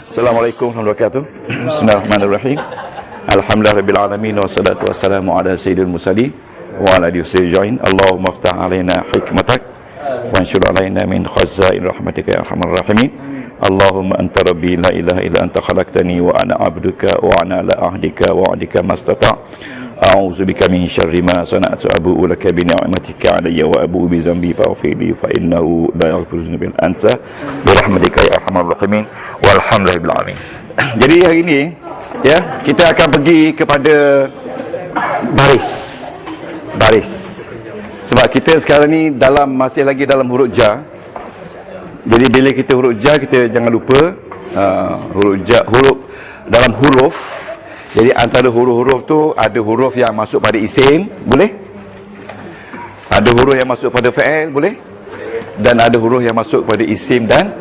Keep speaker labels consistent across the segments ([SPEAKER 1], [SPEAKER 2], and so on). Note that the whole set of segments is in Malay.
[SPEAKER 1] Assalamualaikum warahmatullahi wabarakatuh. Bismillahirrahmanirrahim. Alhamdulillahirabbil alamin wassalatu wassalamu ala sayyidil mursalin wa ala alihi wasallam. Allahumma iftah alaina hikmatak wa anshur alaina min khazain rahmatika ya arhamar rahimin. Allahumma anta rabbi la ilaha illa anta khalaqtani wa ana abduka wa ana ala ahdika wa wa'dika mastata'. A'udzu bika min syarri ma sana'tu abu'u laka bi ni'matika 'alayya wa abu'u bi dzambi faghfir li fa innahu la yaghfiru dzunuba illa anta bi rahmatika ya arhamar rahimin walhamdulillahi bil alamin. Jadi hari ini ya, kita akan pergi kepada baris. Sebab kita sekarang ni masih lagi dalam huruf ja. Jadi bila kita huruf ja, kita jangan lupa huruf ja, dalam huruf. Jadi antara huruf-huruf tu ada huruf yang masuk pada isim, boleh? Ada huruf yang masuk pada fa'il, boleh? Dan ada huruf yang masuk pada isim dan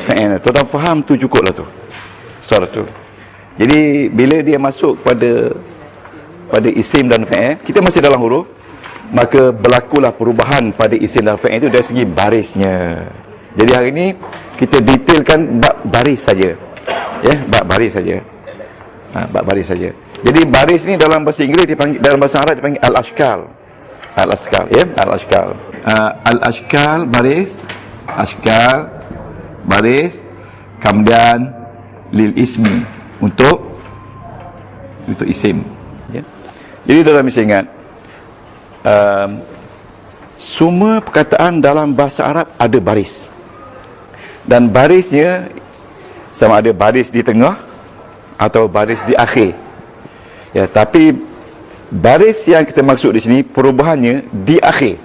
[SPEAKER 1] fa'il. Tuan-tuan faham tu, cukup lah tu. Soal tu. Jadi bila dia masuk pada isim dan fa'il, kita masih dalam huruf, maka berlakulah perubahan pada isim dan fa'il itu dari segi barisnya. Jadi hari ini kita detailkan bab baris saja. Ya, bab baris saja. Bab baris saja. Jadi baris ni dalam bahasa Inggeris dipanggil, dalam bahasa Arab dipanggil al-ashkal. Al-ashkal, ya, al-ashkal. Al-ashkal baris, ashkal baris, kemudian lil ismi untuk isim, ya. Jadi dalam mesti ingat semua perkataan dalam bahasa Arab ada baris. Dan barisnya sama ada baris di tengah atau baris di akhir. Ya, tapi baris yang kita maksud di sini perubahannya di akhir.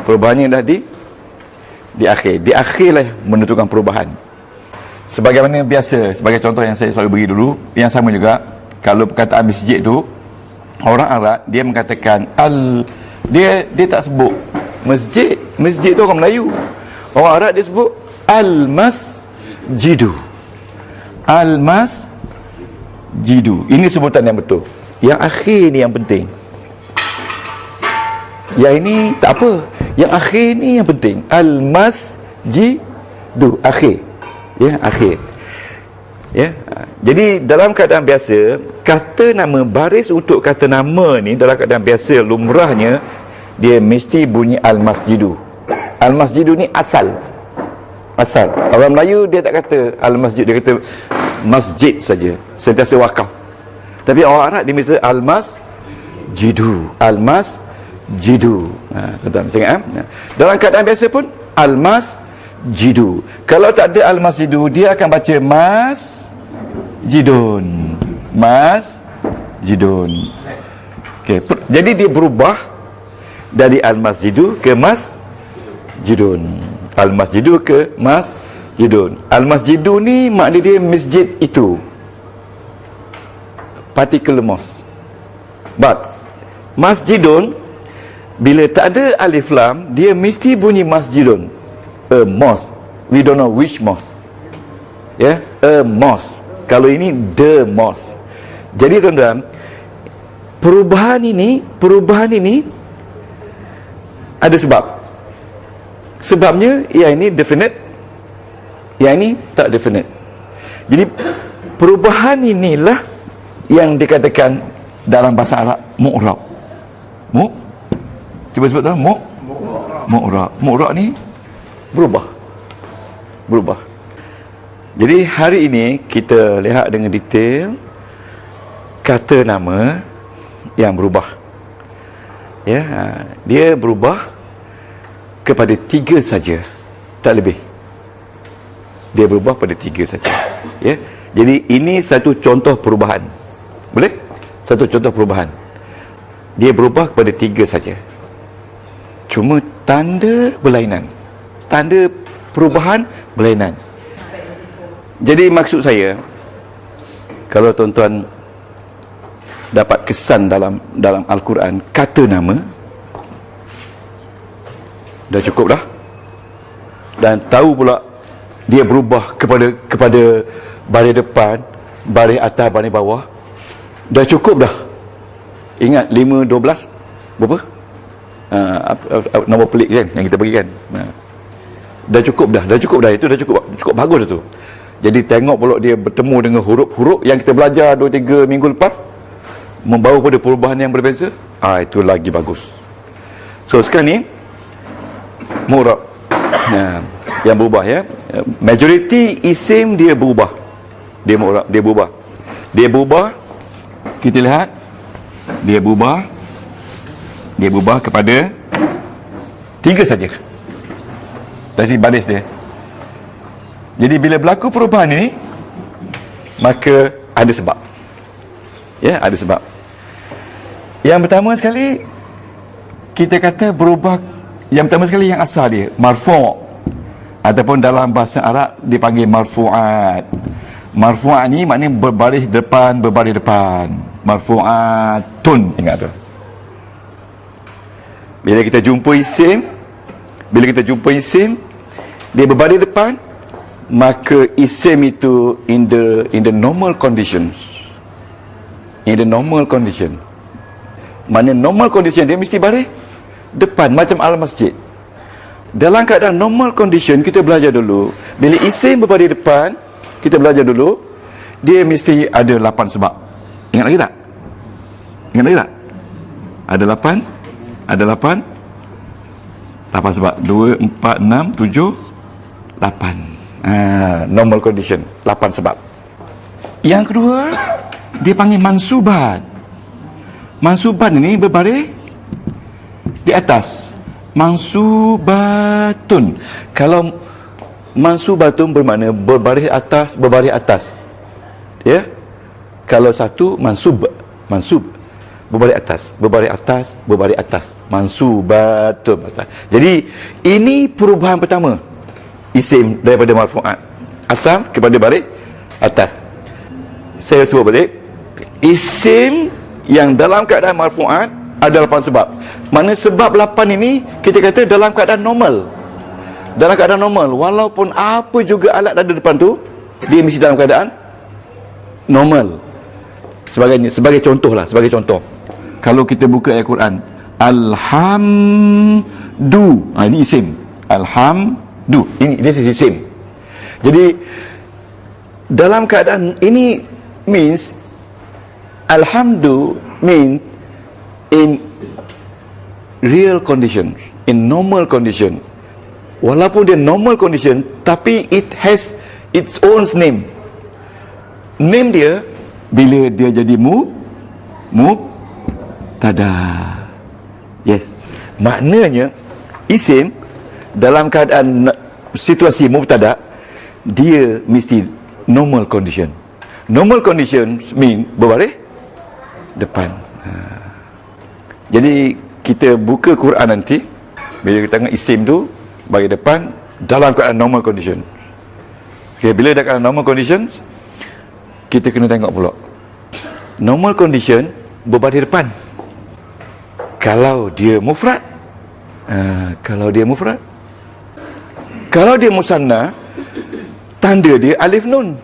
[SPEAKER 1] Perubahannya dah di akhir. Di akhirlah menentukan perubahan. Sebagaimana biasa, sebagai contoh yang saya selalu beri dulu, yang sama juga, kalau perkataan masjid tu, orang Arab dia mengatakan dia tak sebut masjid. Masjid tu orang Melayu. Orang Arab dia sebut al-masjidu. Al-masjidu. Ini sebutan yang betul. Yang akhir ni yang penting. Yang ini tak apa. Yang akhir ni yang penting. Al-masjidu. Akhir. Ya, akhir. Ya. Jadi dalam keadaan biasa, kata nama, baris untuk kata nama ni dalam keadaan biasa lumrahnya dia mesti bunyi al-masjidu. Al-masjidu ni asal. Orang Melayu dia tak kata al-masjid, dia kata masjid saja, sentiasa wakaf. Tapi orang Arab dia mesti al-masjidu. Tuan-tuan mesti ingat. Dalam keadaan biasa pun al-masjidu. Kalau tak ada al-masjidu, dia akan baca masjidun. Okey, jadi dia berubah dari al-masjidu ke masjidun. Al-masjidu ke masjidun. Al-masjidu ni makna dia masjid itu, particular mosque. But masjidun bila tak ada alif lam, dia mesti bunyi masjidun. A mosque. We don't know which mosque. Ya, a mosque. Kalau ini the mosque. Jadi tuan-tuan, perubahan ini ada sebab. Sebabnya yang ini definite, yang ini tak definite. Jadi perubahan inilah yang dikatakan dalam bahasa Arab mu'rab. Cuba sebut tu, mu'rab. Mu'rab ni berubah. Jadi hari ini kita lihat dengan detail kata nama yang berubah. Ya, dia berubah kepada 3 saja, tak lebih. Dia berubah pada 3 saja. Ya. Jadi ini satu contoh perubahan. Boleh? Satu contoh perubahan. Dia berubah kepada 3 saja. Cuma tanda berlainan. Tanda perubahan berlainan. Jadi maksud saya, kalau tuan-tuan dapat kesan dalam Al-Quran kata nama, dah cukup dah. Dan tahu pula dia berubah kepada baris depan, baris atas, baris bawah. Dah cukup dah. Ingat 5, 12 berapa? Nombor pelik kan yang kita bagi kan. Dah cukup dah. Itu dah cukup bagus dah tu. Jadi tengok pula dia bertemu dengan huruf-huruf yang kita belajar 2-3 minggu lepas, membawa pada perubahan yang berbeza. Itu lagi bagus. So sekarang ni mu'rab yang berubah, ya. Majority isim dia berubah. Dia mu'rab, dia berubah. Dia berubah. Kita lihat. Dia berubah kepada 3 saja. Dari segi baris dia. Jadi bila berlaku perubahan ini, maka ada sebab. Ya, ada sebab. Yang pertama sekali, kita kata berubah. Yang pertama sekali yang asal dia, marfu', ataupun dalam bahasa Arab dipanggil marfu'at. Marfu'at ni maknanya berbaris depan. Marfu'atun, ingat tu. Bila kita jumpa isim, dia berbaris depan, maka isim itu in the normal conditions. Mana normal condition dia mesti baris depan, macam al-masjid. Dalam keadaan normal condition, kita belajar dulu, bila isim berbaris depan, kita belajar dulu, dia mesti ada 8 sebab. Ingat lagi tak? Ada 8 sebab. 2, 4, 6, 7, 8. Normal condition, 8 sebab. Yang kedua, dia panggil mansubat. Mansubat ini berbaris di atas. Mansubatun. Kalau mansubatun bermakna berbaris atas. Ya. Kalau satu mansub berbaris atas. Mansubatun. Jadi ini perubahan pertama. Isim daripada marfu'at asal kepada baris atas. Saya sebut balik, isim yang dalam keadaan marfu'at ada 8 sebab. Mana sebab 8 ini kita kata dalam keadaan normal. Walaupun apa juga alat ada depan tu, dia mesti dalam keadaan normal. Sebagai contoh. Kalau kita buka ayat Quran, alhamdu, ini isim. Alhamdu, ini isim. Jadi dalam keadaan ini means alhamdu mean in real condition, in normal condition. Walaupun dia normal condition, tapi it has its own name. Name dia bila dia jadi mubtada. Yes. Maknanya isim dalam keadaan situasi mubtada, dia mesti normal condition. Normal condition mean berbaris depan. Jadi kita buka Quran nanti, bila kita tengok isim tu bagi depan dalam keadaan normal condition. Okay, bila dalam keadaan normal condition, kita kena tengok pula normal condition berbaris depan. Kalau dia mufrad, kalau dia musanna, tanda dia alif nun.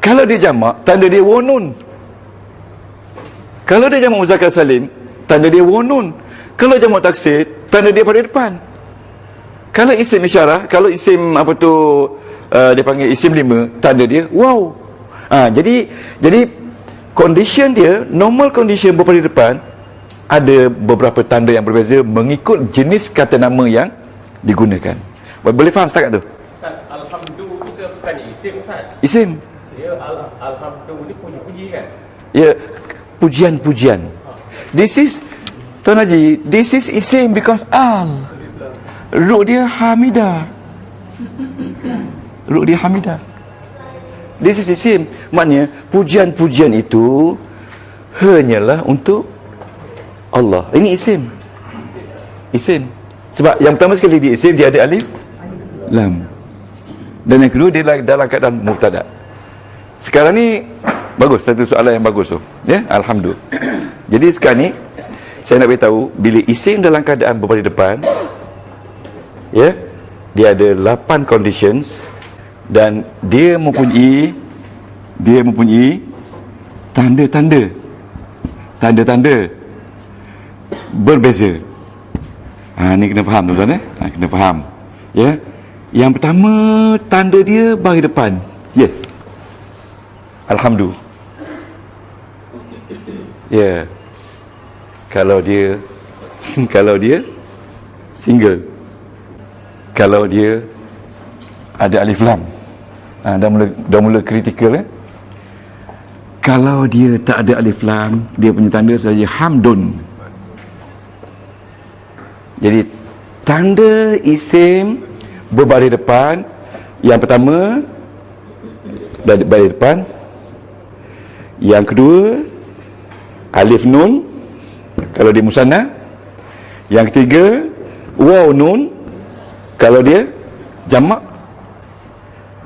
[SPEAKER 1] Kalau dia jamak, tanda dia waw nun. Kalau dia jamak muzakkar salim, tanda dia waw nun. Kalau jamak taksir, tanda dia pada depan. Kalau isim isyarah, kalau isim dia panggil isim 5, tanda dia waw. Jadi condition dia, normal condition berpada depan, ada beberapa tanda yang berbeza mengikut jenis kata nama yang digunakan. Boleh faham setakat tu?
[SPEAKER 2] Alhamdulillah itu bukan isim, Ustaz.
[SPEAKER 1] Isim.
[SPEAKER 2] Ya, alhamdulillah ni puji-puji kan?
[SPEAKER 1] Ya, pujian-pujian. This is, Tuan Haji, this is isim because Ruk dia hamidah. This is isim. Maknanya pujian-pujian itu hanyalah untuk Allah. Ini isim. Sebab yang pertama sekali dia isim, dia ada alif lam. Dan yang kedua dia dalam keadaan mubtada. Sekarang ni bagus, satu soalan yang bagus tu. Ya, alhamdulillah. Jadi sekarang ni saya nak beritahu, bila isim dalam keadaan berbaris depan, ya, dia ada 8 conditions dan dia mempunyai tanda-tanda berbeza. Ni kena faham tuan-tuan, kena faham. Ya. Yang pertama, tanda dia baris depan. Yes. Alhamdulillah. Ya. Kalau dia kalau dia single. Kalau dia ada alif lam. Dah mula kritikal. Kalau dia tak ada alif lam, dia punya tanda saja hamdun. Jadi tanda isim berbaris depan, yang pertama baris depan, yang kedua alif nun kalau dia musanna, yang ketiga waw nun kalau dia jamak.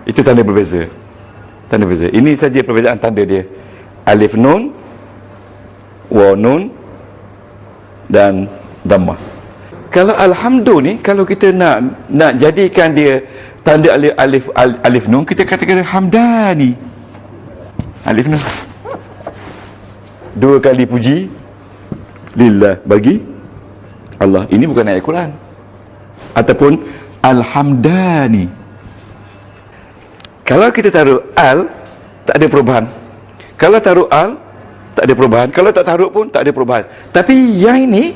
[SPEAKER 1] Itu tanda berbeza. Tanda berbeza. Ini saja perbezaan tanda dia. Alif nun, waw nun dan dhammah. Kalau alhamdulillah ni, kalau kita nak jadikan dia tanda alif nun, kita katakan hamdani. Alif nun. Dua kali puji lillah, bagi Allah. Ini bukan ayat Quran. Ataupun alhamdani. Kalau kita taruh al, tak ada perubahan. Kalau taruh al, tak ada perubahan. Kalau tak taruh pun tak ada perubahan. Tapi yang ini,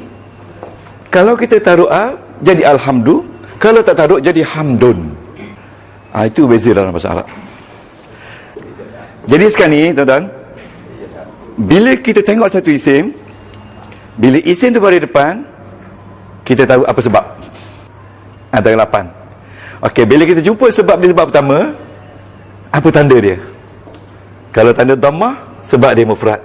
[SPEAKER 1] kalau kita taruh al, jadi alhamdu. Kalau tak taruh, jadi hamdun. Itu beza dalam bahasa Arab. Jadi sekarang ni, tuan-tuan, bila kita tengok satu isim, bila isim tu baris depan, kita tahu apa sebab. Antara 8. Okey, bila kita jumpa sebab dia, sebab pertama, apa tanda dia? Kalau tanda dhammah, sebab dia mufrad.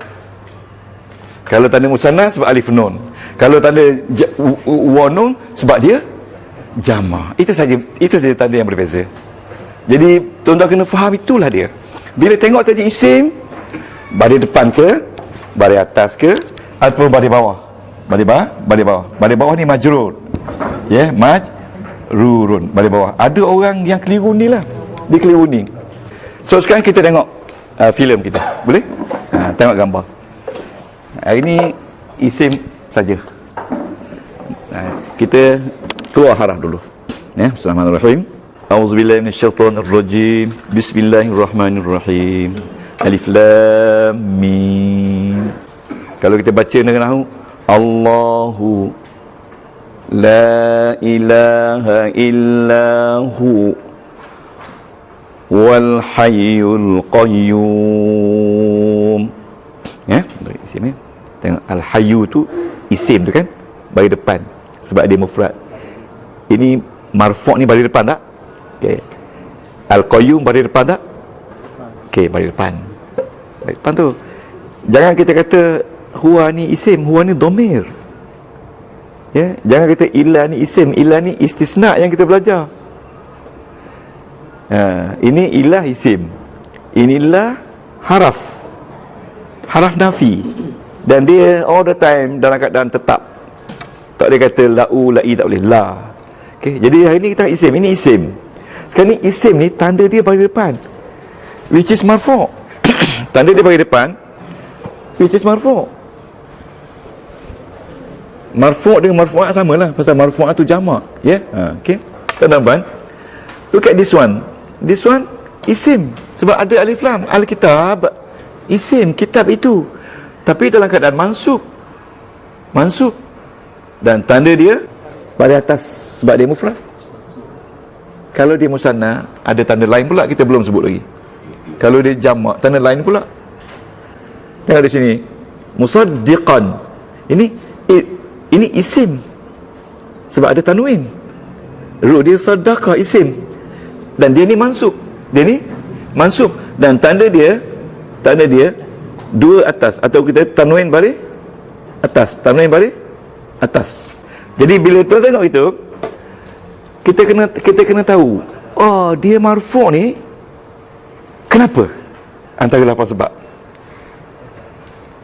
[SPEAKER 1] Kalau tanda musanna, sebab alif nun. Kalau tanda waw nun, sebab dia jama'. Itu saja tanda yang berbeza. Jadi tuan-tuan kena faham, itulah dia. Bila tengok saja isim, baris depan ke, baris atas ke, ataupun baris bawah. Baris bawah. Baris bawah ni majrur. Ya, majrurun. Baris bawah. Ada orang yang keliru ni lah. Dia keliru ni. So sekarang kita tengok filem kita. Boleh? Tengok gambar. Hari ni isim saja. Kita keluar haraf dulu. Ya, bismillahirrahmanirrahim. A'udzubillahi minasyaitonirrajim. Bismillahirrahmanirrahim. Alif lam mim. Kalau kita baca dengan nahu, Allahu la ilaha illahu wal hayyul qayyum. Ya, dari sini tengok al hayyu tu isim tu kan, baris depan sebab dia mufrad. Ini marfu' ni baris depan tak? Okey. Al qayyum baris depan tak? Okey, baris depan. Baris depan tu. Jangan kita kata huwa ni isim, huwa ni dhamir. Ya, jangan kata illa ni isim, illa ni istisna yang kita belajar. Ini ilah isim, inilah haraf nafi, dan dia all the time dalam keadaan tetap. Tak boleh kata la'u, la'i, tak boleh la. Okay, jadi hari ni kita isim, ini isim. Sekarang ni isim ni tanda dia baris depan, which is marfu'. Tanda dia baris depan, which is marfu'. Marfu' dengan marfu'at sama lah, pasal marfu'at tu jamak. Ya, okay. Tuan-tuan, look at this one. This one isim, sebab ada alif lam. Al-kitab isim, kitab itu, tapi dalam keadaan mansub. Dan tanda dia baris atas sebab dia mufrad. Kalau dia musanna, ada tanda lain pula, kita belum sebut lagi. Kalau dia jamak, tanda lain pula. Tengok di sini, musaddiqan. Ini isim sebab ada tanwin. Dia sadaqah isim, dan dia ni mansub. Dan tanda dia dua atas, atau kita tanwin baris atas. Jadi bila tuan tengok itu, kita kena tahu, oh, dia marfu' ni kenapa? Antara 8 sebab.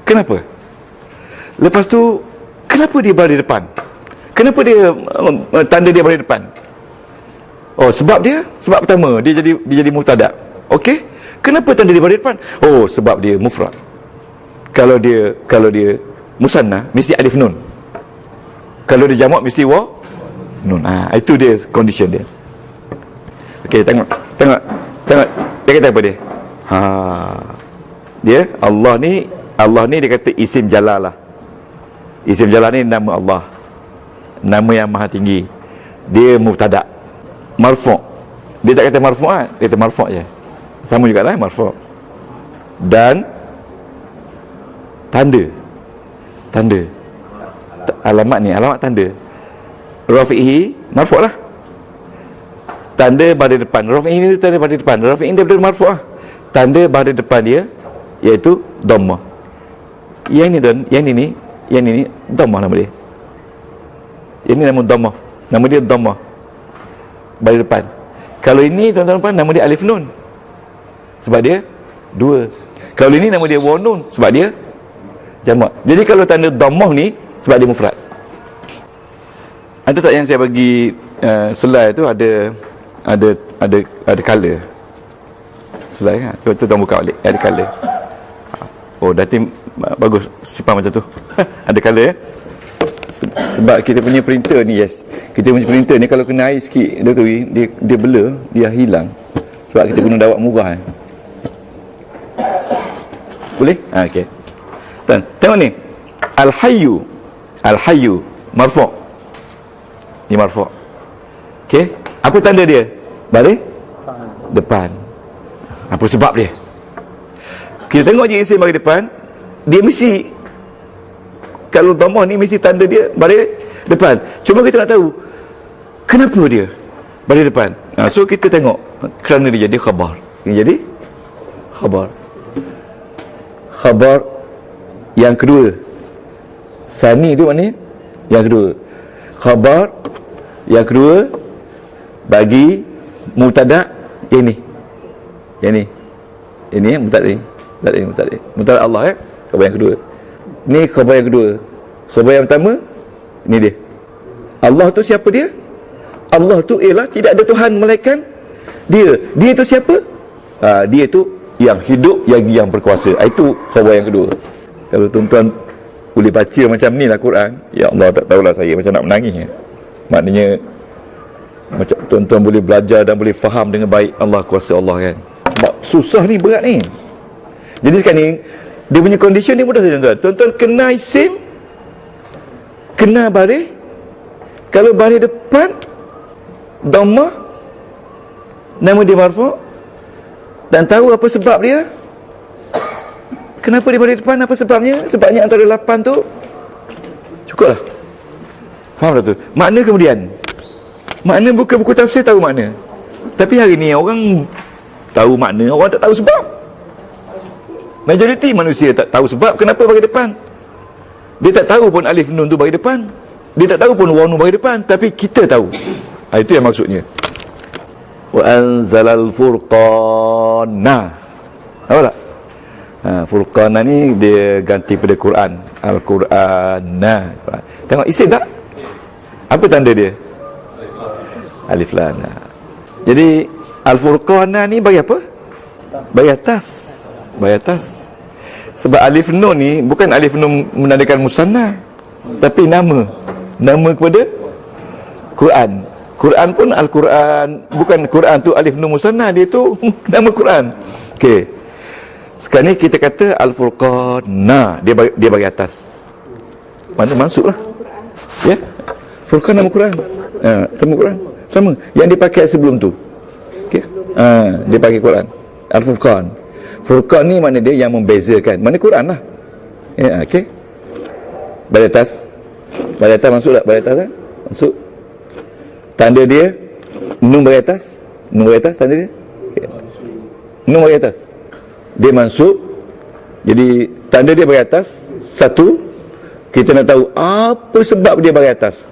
[SPEAKER 1] Kenapa? Lepas tu, kenapa dia baris depan? Kenapa dia tanda dia baris depan? Oh, sebab pertama dia jadi mubtada. Okey? Kenapa tanda dia baris depan? Oh, sebab dia mufrad. Kalau dia musanna, mesti alif nun. Kalau dia jamak, mesti waw nun. Itu dia condition dia. Okey, tengok. Dia kata apa dia? Dia Allah ni dia kata isim jalal lah. Isim jalal ni nama Allah, nama yang maha tinggi. Dia mubtada, marfu'. Dia tak kata marfu' kan? Dia kata marfu' je. Sama jugalah marfu'. Dan tanda alamat ni, alamat tanda. Rafi'i marfu' lah. Tanda pada depan. Rafi'i ni tanda pada depan. Rafi'i daripada marfu' lah. Tanda pada depan dia iaitu dhammah. Yang ini dhammah nama dia. Ini nama dhammah. Nama dia dhammah. Pada depan. Kalau ini tuan-tuan nama dia alif nun. Sebab dia dua. Kalau ini nama dia waw nun sebab dia jamak. Jadi kalau tanda dhammah ni sebab dia mufrad. Ada tak yang saya bagi slide tu ada color. Slide kan? Cuba tuan buka balik. Ada color. Oh, Datin bagus simpan macam tu. Ada color ya. Sebab kita punya printer ni, yes. Kita punya printer ni kalau kena air sikit dia blur, dia hilang. Sebab kita guna dawat murah. Boleh? Okey. Tengok ni. Al-Hayyu marfu'. Ni marfu'. Okey. Apa tanda dia? Balik depan. Apa sebab dia? Kita tengok je isim bagi depan, dia mesti, kalau dhammah ni mesti tanda dia balik depan. Cuma kita nak tahu kenapa dia balik depan. So kita tengok kerana dia jadi khabar. Dia jadi khabar yang kedua. Sani tu maknanya yang kedua. Khabar yang kedua bagi mubtada ini. Ini mubtada Allah ya. Khabar yang kedua. Ni khabar yang kedua. Khabar yang pertama ni dia. Allah tu siapa dia? Allah tu ialah tidak ada Tuhan melainkan dia. Dia tu siapa? Dia tu yang hidup, yang berkuasa. Itu khabar yang kedua. Kalau tuan-tuan boleh baca macam ni lah Quran, ya Allah, tak tahulah saya macam nak menangis ya. Maknanya macam tuan-tuan boleh belajar dan boleh faham dengan baik Allah, kuasa Allah kan. Susah ni, berat ni. Jadi sekarang ni dia punya condition ni mudah saja tuan-tuan. Tuan-tuan kena isim, kena baris. Kalau baris depan dhammah, nama dia marfu', dan tahu apa sebab dia. Kenapa dia baris depan, apa sebabnya? Sebabnya antara 8 tu cukuplah. Faham tak tu? Makna kemudian, makna buka buku tafsir tahu makna. Tapi hari ni orang tahu makna, orang tak tahu sebab. Majoriti manusia tak tahu sebab kenapa bagi depan. Dia tak tahu pun alif nun tu bagi depan. Dia tak tahu pun waw nun bagi depan. Tapi kita tahu. Itu yang maksudnya. Wa anzalal furqana. Tahu tak? Furqana ni dia ganti pada Quran. Al-Qur'ana. Tengok isim tak? Apa tanda dia? Alif lam. Jadi Al-Furqana ni bagi apa? Bagi atas. Bagi atas. Sebab alif nun ni bukan alif nun menandakan musanna, tapi nama kepada Quran. Quran pun Al-Quran, bukan Quran tu alif nun musanna, dia tu nama Quran. Okey. Sekarang ni kita kata Al-Furqana, dia bagi atas. Mana masuklah. Ya. Furqan nama Quran. Sama Quran. Sama yang dipakai sebelum tu. Okey. Dia pakai Quran. Al-Furqan. Furqan ni makna dia yang membezakan. Mana Quran lah. Ya, okey. Bagi atas. Bagi atas masuk tak? Bagi atas kan? Masuk. Tanda dia nun bagi atas. Nun bagi atas tanda dia. Okay. Nun bagi atas. Dia masuk. Jadi tanda dia bagi atas. Satu, kita nak tahu apa sebab dia bagi atas.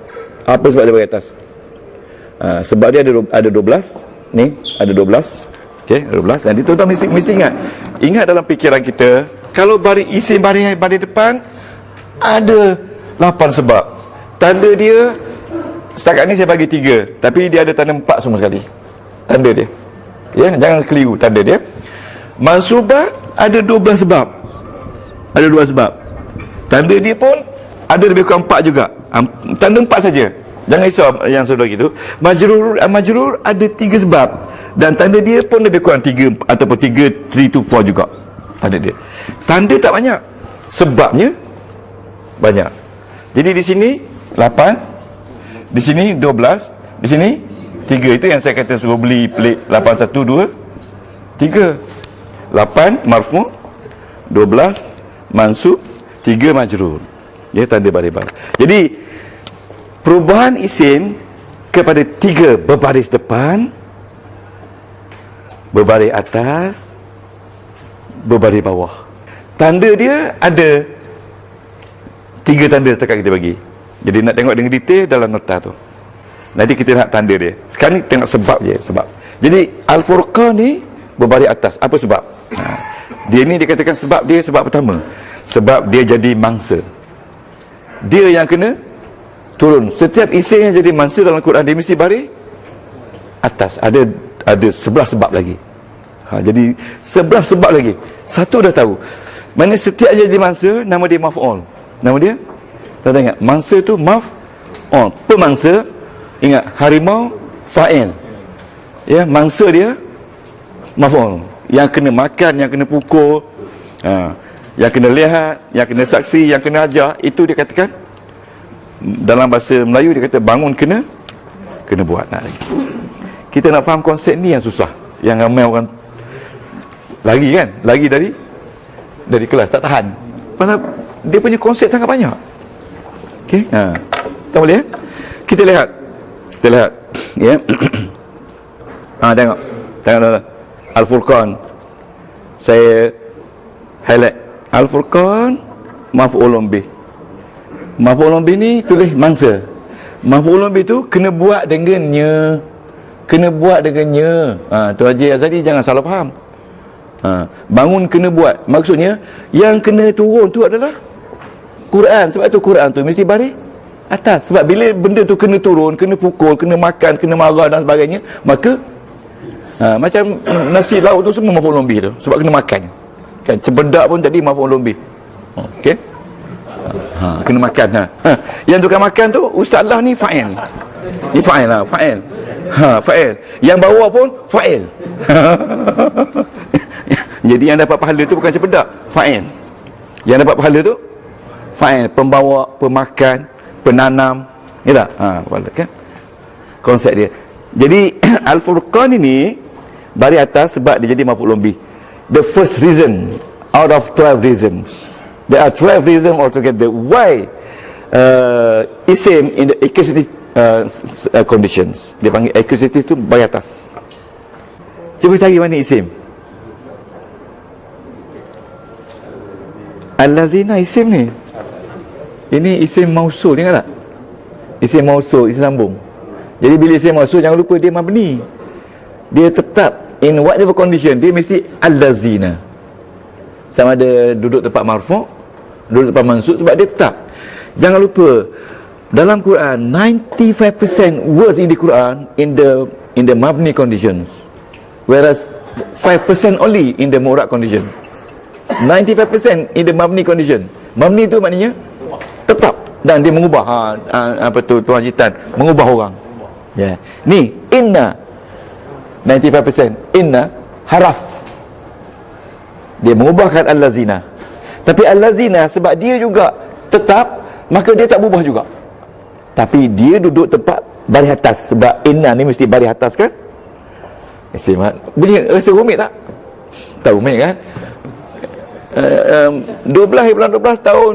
[SPEAKER 1] Apa sebab dia bagi atas? Sebab dia ada 12. Ni ada 12. Okey, 12. Nanti tuan-tuan mesti ingat dalam fikiran kita, kalau baris isim baris depan ada 8 sebab. Tanda dia setakat ni saya bagi 3, tapi dia ada tanda 4 semua sekali. Tanda dia. Ya, jangan keliru tanda dia. Mansubah ada 12 sebab. Ada 12 sebab. Tanda dia pun ada lebih kurang 4 juga. Tanda 4 saja. Jangan risau yang sudah gitu. Majrur ada 3 sebab dan tanda dia pun lebih kurang 3 ataupun 3 to 4 juga. Tanda dia. Tanda tak banyak. Sebabnya banyak. Jadi di sini 8, di sini 12, di sini 3. Itu yang saya kata suruh beli pelik 812 3. 8 marfu', 12 mansub, 3 majrur. Ya, tanda baris-baris. Jadi perubahan isim kepada 3 berbaris depan, berbaris atas, berbaris bawah. Tanda dia ada 3 tanda setakat kita bagi. Jadi nak tengok dengan detail dalam nota tu. Nanti kita nak tanda dia. Sekarang ni tengok sebab je, sebab. Jadi Al-Furqan ni berbaris atas. Apa sebab? Dia ni dikatakan sebab dia sebab pertama. Sebab dia jadi mangsa. Dia yang kena turun. Setiap isim yang jadi mangsa dalam Quran dia mesti baris atas. Ada 11 sebab lagi. Jadi 11 sebab lagi. Satu dah tahu. Mana setiap yang jadi mangsa nama dia maf'ul. Nama dia? Kita ingat mangsa tu maf'ul. Pemangsa, ingat harimau fa'il. Ya, mangsa dia maf'ul. Yang kena makan, yang kena pukul, yang kena lihat, yang kena saksi, yang kena ajar, itu dia katakan dalam bahasa Melayu dia kata bangun kena buat. Kita nak faham konsep ni yang susah, yang ramai orang lagi kan, lagi dari kelas tak tahan. Pasal dia punya konsep sangat banyak. Okey, tak boleh. Kita lihat ya. Tengok Al-Furqan. Saya highlight Al-Furqan maf'ulun bih. Maf'ulun bih ni tulis mangsa. Maf'ulun bih tu kena buat dengannya. Tu Haji Azhari jangan salah faham. Bangun kena buat. Maksudnya yang kena turun tu adalah Quran. Sebab tu Quran tu mesti baris atas. Sebab bila benda tu kena turun, kena pukul, kena makan, kena marah dan sebagainya, maka macam nasi lauk tu semua maf'ulun bih tu. Sebab kena makan. Kan cempedak pun jadi maf'ulun bih. Okey. Kena makan. Yang tukang makan tu Ustaz Allah ni fa'il. Ni fa'il lah, fa'il. Fa'il. Yang bawa pun fa'il. Jadi yang dapat pahala tu bukan cempedak, fa'il. Yang dapat pahala tu fa'il, pembawa, pemakan, penanam. Ya tak? Kepala kan? Konsep dia. Jadi Al-Furqan ini baris atas sebab dia jadi maf'ulun bih. The first reason out of 12 reasons. There are 12 reasons altogether why isim in the accusative conditions. Dia panggil accusative tu baris atas. Cuba cari mana isim. Allazina isim ni. Ini isim mausul, ingat tak? Isim mausul, isim sambung. Jadi bila isim mausul jangan lupa dia mabni. Dia tetap in whatever condition dia mesti allazina. Sama ada duduk tempat marfu', duduk tempat mansub, sebab dia tetap. Jangan lupa dalam Quran 95% words in the Quran in the mabni condition, whereas 5% only in the mu'rab condition. 95% in the mabni condition. Mabni tu maknanya tetap dan dia mengubah apa tu Tuan Jitan mengubah orang. Ya. Ni inna 95% inna haraf. Dia mengubahkan allazina. Tapi allazina sebab dia juga tetap, maka dia tak berubah juga. Tapi dia duduk tempat baris atas sebab inna ni mesti baris atas kan? Bunyi rasa rumit tak? Tak rumit kan? 12 tahun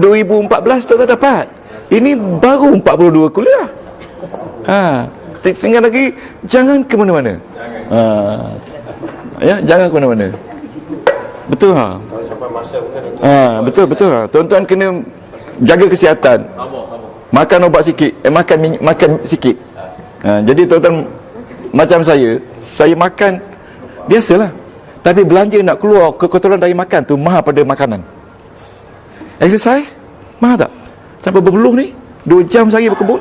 [SPEAKER 1] 2014 tak dapat. Ini baru 42 kuliah. Tinggal lagi jangan ke mana-mana. Ya, jangan ke mana-mana. Betul betul. Tuan-tuan kena jaga kesihatan. Makan ubat sikit, makan sikit. Jadi tuan-tuan macam saya makan biasalah. Tapi belanja nak keluar kekotoran dari makan tu mahal pada makanan. Exercise mahal tak? Sampai berpeluh ni 2 jam sehari berkebun.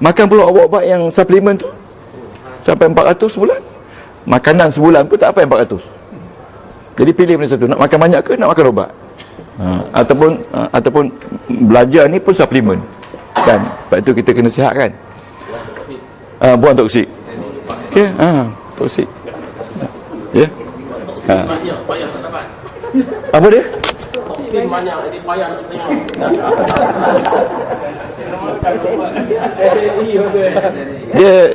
[SPEAKER 1] Makan pula ubat-ubat yang suplemen tu sampai 400 sebulan. Makanan sebulan pun tak apa yang 400. Jadi pilih benda satu, nak makan banyak ke nak makan ubat. Ataupun belajar ni pun suplemen. kan. Sebab itu kita kena sihat kan. Buang toksik. Okey, toksik. Ya.
[SPEAKER 2] Payah nak dapat.
[SPEAKER 1] Apa dia?
[SPEAKER 2] Toksin banyak, jadi payah nak terima.
[SPEAKER 1] Dia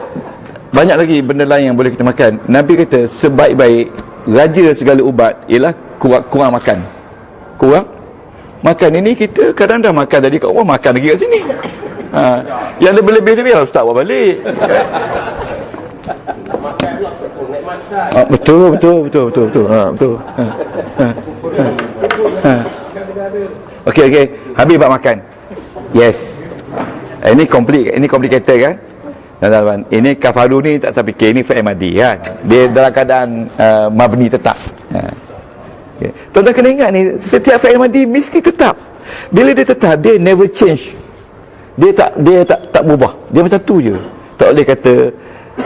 [SPEAKER 1] banyak lagi benda lain yang boleh kita makan. Nabi kata sebaik-baik raja segala ubat ialah kurang makan. Kurang makan. Ini kita kadang dah makan tadi kat rumah, makan lagi kat sini. Yang lebih-lebih tu biar ustaz bawa balik.
[SPEAKER 2] Makan pula pun naik makan.
[SPEAKER 1] Betul. Betul. Okey. Habis bab makan. Yes. Ini complicated kan? Tuan-tuan, ini kafaru ni tak saya fikir ini fi'il madi kan. Dia dalam keadaan mabni tetap. Okay. Tuan-tuan kena ingat ni, setiap fi'il madi mesti tetap. Bila dia tetap, dia never change. Dia tak berubah. Dia macam tu je. Tak boleh kata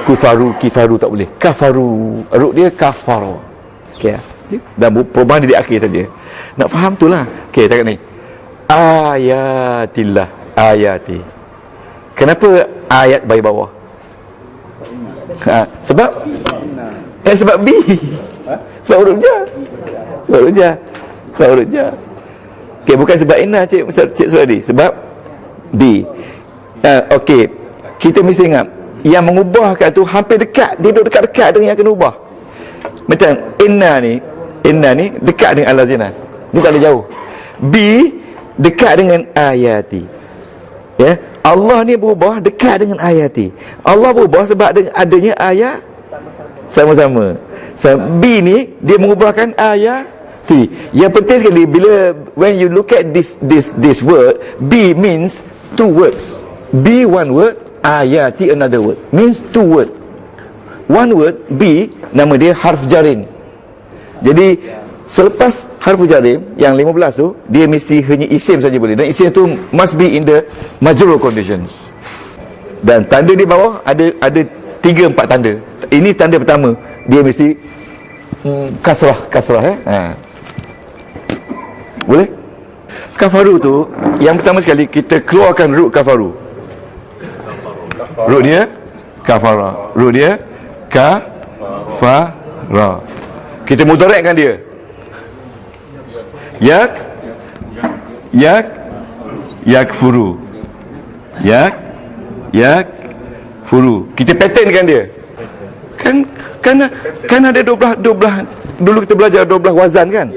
[SPEAKER 1] kufaru, kifaru, tak boleh. Kafaru, ruk dia kafaru. Okey. Dan perubahan dia di akhir saja. Nak faham tu lah. Okey, cakap ni. Ayatillah, ayati. Kenapa ayat bagi bawah? Sebab sebab B. Sebab huruf ja. Okey, bukan sebab inna cik Suradi. Sebab B. Okey. Kita mesti ingat yang mengubahkan tu hampir dekat. Dia duduk dekat-dekat dengan yang kena ubah. Macam inna ni dekat dengan al-lazina. Dia tak ada jauh. B dekat dengan ayati. Ya, Allah ni berubah dekat dengan ayati. Allah berubah sebab dengan adanya ayat sama-sama. B ni dia mengubahkan ayati. Yang penting sekali bila when you look at this word, B means two words. B one word, ayati another word. Means two word. One word B nama dia harf jarin. Jadi selepas harfu jarim yang 15 tu, dia mesti hanya isim saja boleh. Dan isim tu must be in the majrur conditions. Dan tanda di bawah ada 3-4 tanda. Ini tanda pertama, dia mesti kasrah Boleh? Kafaru tu yang pertama sekali kita keluarkan ruk kafaru. Ruk dia kafara. Ruk dia kafara. Kita mudaratkan dia. Yakfuru. Yakfuru. Kita patternkan dia. Kan ada 12 dulu kita belajar 12 wazan kan?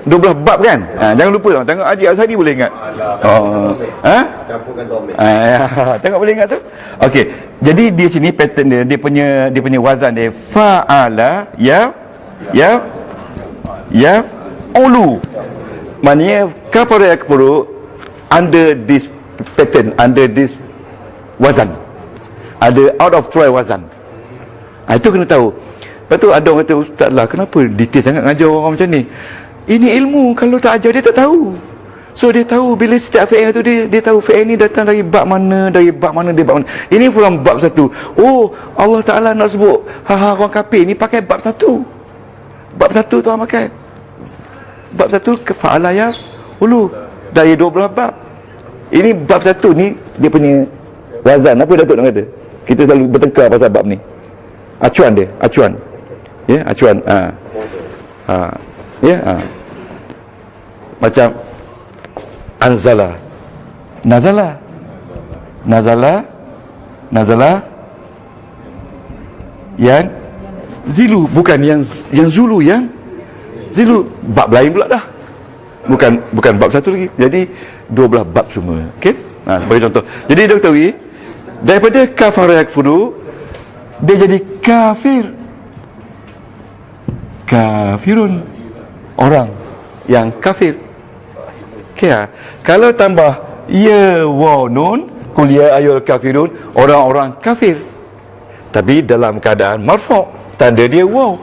[SPEAKER 1] 12 bab kan? Jangan lupa tau. Tengok Haji Azhari boleh ingat.
[SPEAKER 3] Campurkan domik.
[SPEAKER 1] Tengok boleh ingat tu? Okey. Jadi di sini pattern dia punya wazan dia fa'ala ulu. Maknanya kafara yakfuru under this pattern, under this wazan. Ada out of trial wazan. Itu kena tahu. Lepas tu ada orang kata, ustaz lah, kenapa detail sangat ngajar orang macam ni? Ini ilmu, kalau tak ajar dia tak tahu. So dia tahu bila setiap fi'il tu dia tahu fi'il ni datang dari bab mana, dari bab mana. Ini from bab 1. Oh, Allah Ta'ala nak sebut orang kafir ni pakai bab 1. Bab 1 tu orang pakai. Bab 1 kefa'ala ya ulu dari 12 bab. Ini bab 1 ni dia punya wazan. Apa Datuk nak kata? Kita selalu bertengkar pasal bab ni. Acuan dia, acuan. Ya, acuan. Macam anzala, nazala, yang zilu, bukan yang zulu, yang zilu. Bab lain pula dah. Bukan bab 1 lagi. Jadi 12 bab semua. Okey? Sebagai contoh. Jadi dia ketahui daripada kafara yakfuru dia jadi kafir. Kafirun, orang yang kafir. Okay, kalau tambah ya wa nun, qul ya ayyuhal kafirun, orang-orang kafir. Tapi dalam keadaan marfu', tanda dia waw.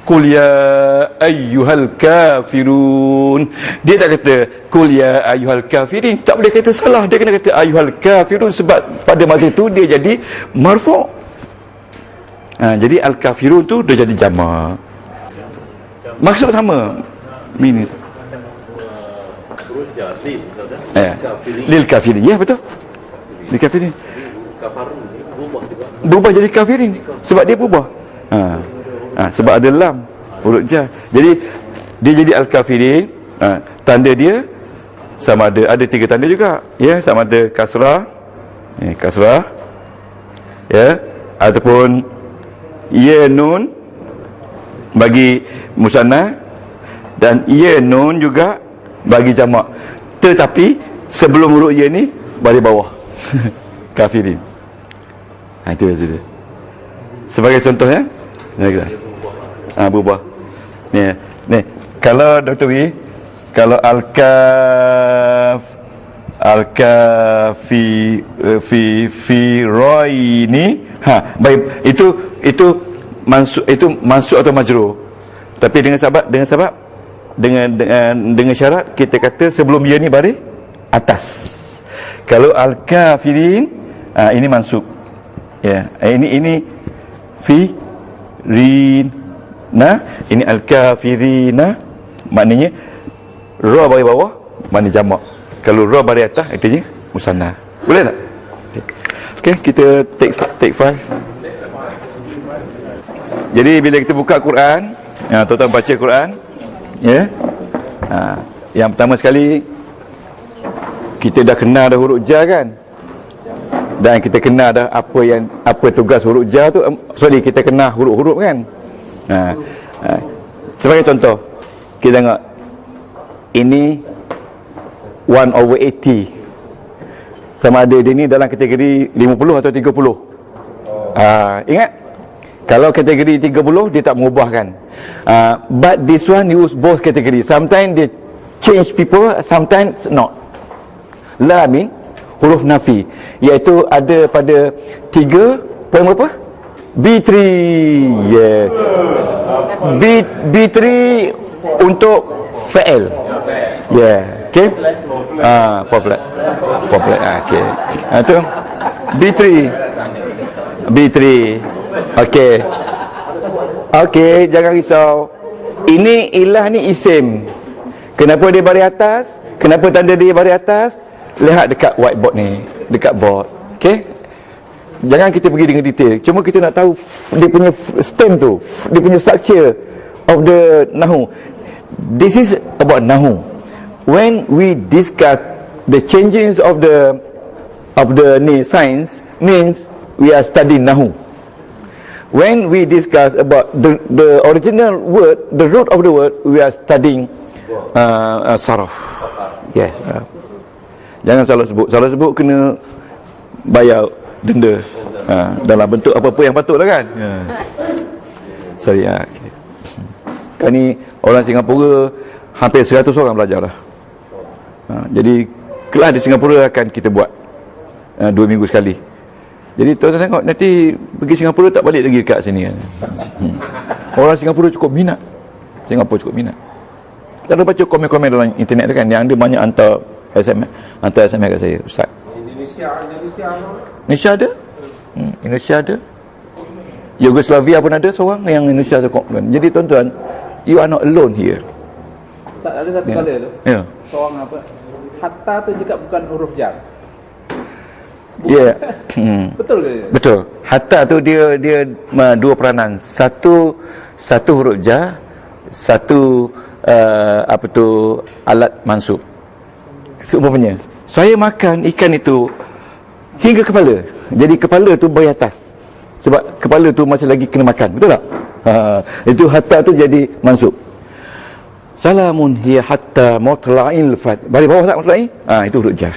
[SPEAKER 1] Qul ya ayyuhal kafirun. Dia tak kata qul ya ayyuhal kafirin. Tak boleh kata salah. Dia kena kata ayyuhal kafirun sebab pada masa itu dia jadi marfu'. Jadi al-kafirun tu dia jadi jamak. Maksud sama. Ini
[SPEAKER 2] huruf jar, lil, betul tak? Kafirin.
[SPEAKER 1] Lil kafirin. Ya, betul. Lil kafirin.
[SPEAKER 2] Kafarun ni berubah juga.
[SPEAKER 1] Berubah jadi kafirin sebab dia berubah. Sebab ada lam huruf jar. Jadi dia jadi al-kafirin. Tanda dia sama ada 3 tanda juga. Ya, sama ada kasrah. Kasrah. Ya, ataupun ya nun bagi musanna dan ya nun juga bagi jamak. Tetapi sebelum huruf ya ni baris bawah. Kafirin. Itu dia. Sebagai contohnya, berubah. Ni. Kalau Dr. Wi, kalau fi roi ni, baik, itu mansub atau majrur. Tapi dengan syarat kita kata sebelum ya ni baris atas. Kalau al-kafirin, ini mansub. Ya, ini fi rina, ini al-kafirina, maknanya ra baris bawah maknanya jamak. Kalau ra baris atas artinya musanna. Boleh tak? Okey, kita take 5. Jadi bila kita buka Quran, tuan-tuan baca Quran, ya. Yang pertama sekali kita dah kenal dah huruf jar kan? Dan kita kenal dah apa tugas huruf jar tu. Kita kenal huruf-huruf kan? Sebagai contoh, kita tengok ini 1/80. Sama ada dia ni dalam kategori 50 atau 30. Ingat? Kalau kategori 30 dia tak mengubahkan. But this one use both category. Sometimes they change people, sometimes not. La min huruf nafi, iaitu ada pada 3 poin berapa? B3. Yeah. B3 untuk fa'il. Yeah. Okay. 4 flat. Okay. Itu B3. Okay, jangan risau. Ini ilah ni isim. Kenapa dia baris atas? Kenapa tanda dia baris atas? Lihat dekat whiteboard ni, dekat board. Okay. Jangan kita pergi dengan detail. Cuma kita nak tahu dia punya stem tu, dia punya structure of the nahu. This is about nahu. When we discuss the changes of the science, means we are studying nahu. When we discuss about the original word, the root of the word, we are studying saraf. Yes. Jangan salah sebut kena bayar denda dalam bentuk apa-apa yang patut lah kan. Sorry. Sekarang ni orang Singapura hampir 100 orang belajar dah. Jadi kelas di Singapura akan kita buat 2 minggu sekali. Jadi tuan-tuan tengok, nanti pergi Singapura tak balik lagi dekat sini kan. Orang Singapura cukup minat. Kalau baca komen-komen dalam internet tu kan, yang ada banyak hantar SMS kat saya, Ustaz. Indonesia ada? Indonesia ada. Yugoslavia pun ada seorang yang Indonesia tu kan. Jadi tuan-tuan, you are not alone here.
[SPEAKER 3] Ustaz, ada satu kali tu.
[SPEAKER 1] Ya.
[SPEAKER 3] Seorang apa? Hatta tu juga bukan huruf jar.
[SPEAKER 1] Ya.
[SPEAKER 3] Betul ke?
[SPEAKER 1] Betul. Hatta tu dia dua peranan. Satu huruf jar, satu alat mansub. Seumpamanya, saya makan ikan itu hingga kepala. Jadi kepala tu bayi atas. Sebab kepala tu masih lagi kena makan. Betul tak? Itu hatta tu jadi mansub. Salamun hiya hatta mutla'il fat. Bari bawah tak mutla'il? Itu huruf jar.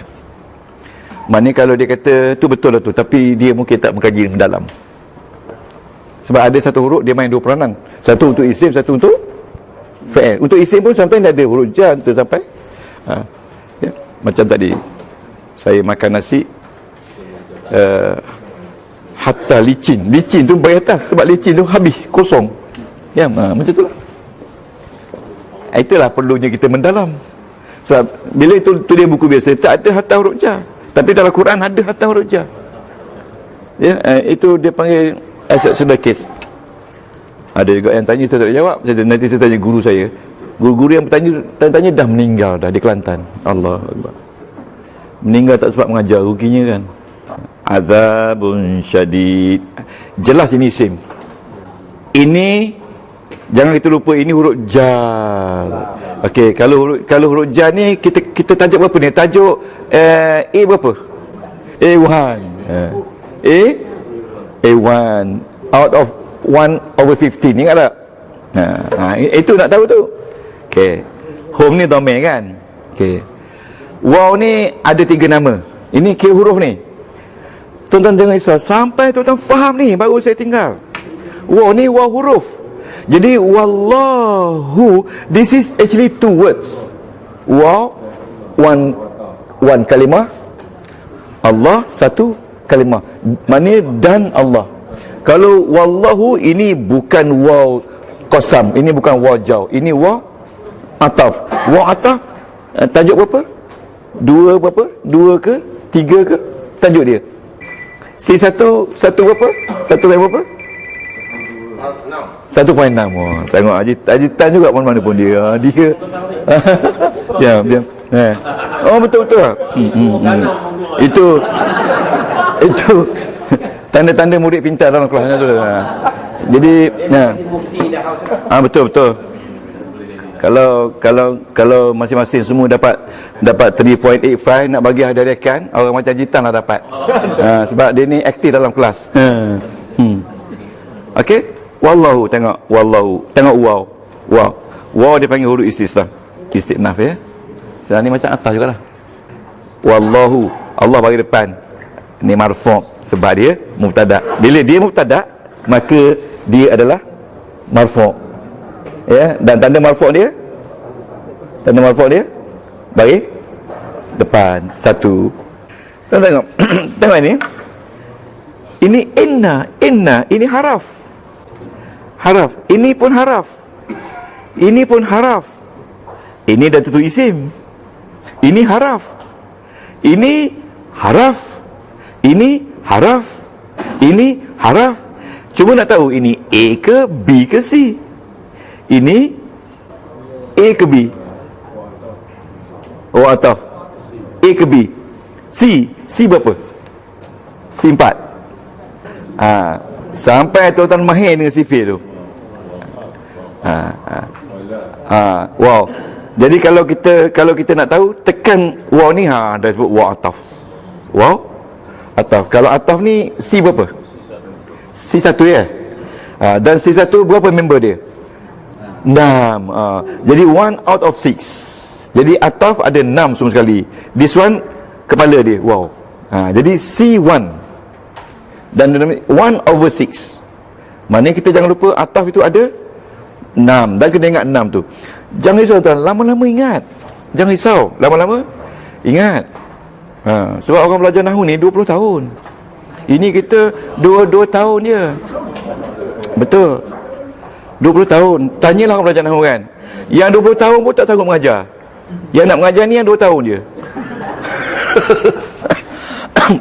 [SPEAKER 1] Maknanya kalau dia kata tu betul lah tu, tapi dia mungkin tak mengkaji mendalam. Sebab ada satu huruf dia main dua peranan. Satu untuk isim, satu untuk fa'il. Untuk isim pun sometimes ada huruf jar tu sampai. Ya. Macam tadi saya makan nasi hatta licin tu bayi atas, sebab licin tu habis, kosong. Ya, macam tu lah. Itulah perlunya kita mendalam. Sebab bila itu dia buku biasa tak ada hatta huruf jar, tapi dalam Quran ada hatta huruf jar. Ya, itu dia panggil exceptional case. Ada juga yang tanya saya tak jawab. Nanti saya tanya guru saya. Guru-guru yang bertanya dah meninggal dah di Kelantan. Allah Akbar. Meninggal tak sebab mengajar, ruginya kan. Azabun syadid. Jelas ini isim. Ini jangan kita lupa, ini huruf jar. Okey, kalau huruf jar ni kita tajuk berapa ni? Tajuk A berapa? A1. A1 out of 1/15. Ingat tak? Itu nak tahu tu. Okey. Home ni dhamir kan? Okey. Waw ni ada 3 nama. Ini kira huruf ni. Tuan-tuan jangan risau sampai tuan-tuan faham ni baru saya tinggal. Waw ni waw huruf. Jadi wallahu, this is actually 2 words. Waw, one kalimah. Allah, 1 kalimah. Maknanya dan Allah. Kalau wallahu, ini bukan waw qasam, ini bukan waw jaw, ini waw ataf. Waw ataf, tajuk berapa? 2 berapa? 2 ke? 3 ke? Tajuk dia. satu berapa? 1 berapa? 1.6. Oh, tengok Haji Tan juga mana-mana pun dia. Diam. Oh, betul. Itu tanda-tanda murid pintar dalam kelasnya tu. Jadi, betul. Kalau masing-masing semua dapat 3.85, nak bagi hadiah rekan, orang macam Haji Tan lah dapat. Sebab dia ni aktif dalam kelas. Okey. Wallahu, tengok wallahu. Tengok waw. Waw dia panggil huruf istisnaf ya. Sekarang ni macam atas jugalah. Wallahu, Allah bagi depan. Ni marfu' sebab dia mubtada. Bila dia mubtada, maka dia adalah marfu'. Ya, dan tanda marfu' dia bagi depan 1. Tengok. Tengok ini. Ini inna, ini haraf. Ini pun haraf. Ini dah tentu isim. Ini haraf. Ini haraf. Ini haraf. Cuma nak tahu ini A ke B ke C. Ini A ke B. Oh, atau A ke B. C berapa? C 4. Sampai tuan-tuan mahir dengan sifir tu. Wow. Jadi kalau kita nak tahu, tekan waw ni, dah sebut waw ataf. Waw ataf. Kalau ataf ni C berapa? C 1 ya. Dan C 1 berapa member dia? 6. Jadi 1 out of 6. Jadi ataf ada 6 semua sekali. This one kepala dia. Wow. Jadi C1. Dan 1/6. Maknanya kita jangan lupa ataf itu ada 6. Dan kena ingat 6 tu. Jangan risau tuan, lama-lama ingat. Jangan risau, lama-lama ingat. Sebab orang belajar nahwu ni 20 tahun. Ini kita 2 tahun je. Betul. 20 tahun. Tanyalah orang belajar nahwu kan. Yang 20 tahun pun tak sanggup mengajar. Yang nak mengajar ni yang 2 tahun je.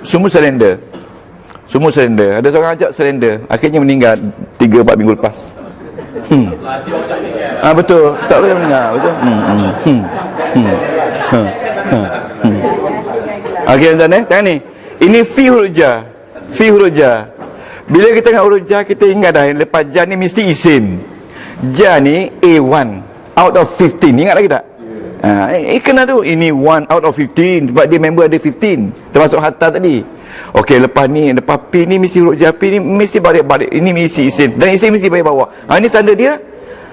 [SPEAKER 1] Semua surrender. Ada seorang ajak surrender, akhirnya meninggal 3-4 minggu lepas. Betul. Tak boleh mendengar. Betul. Okey tuan-tuan, tengok ni. Ini fi huruf jar. Bila kita tengok huruf jar, kita ingat dah lepas jar ni mesti isim. Jar ni A1 out of 15. Ingat lagi tak? Kena tu. Ini 1 out of 15 sebab dia member ada 15. Termasuk hatta tadi. Okey, lepas P ni mesti huruf jar. P ni mesti balik. Ini mesti isim. Dan isim mesti bagi bawah. Ini tanda dia.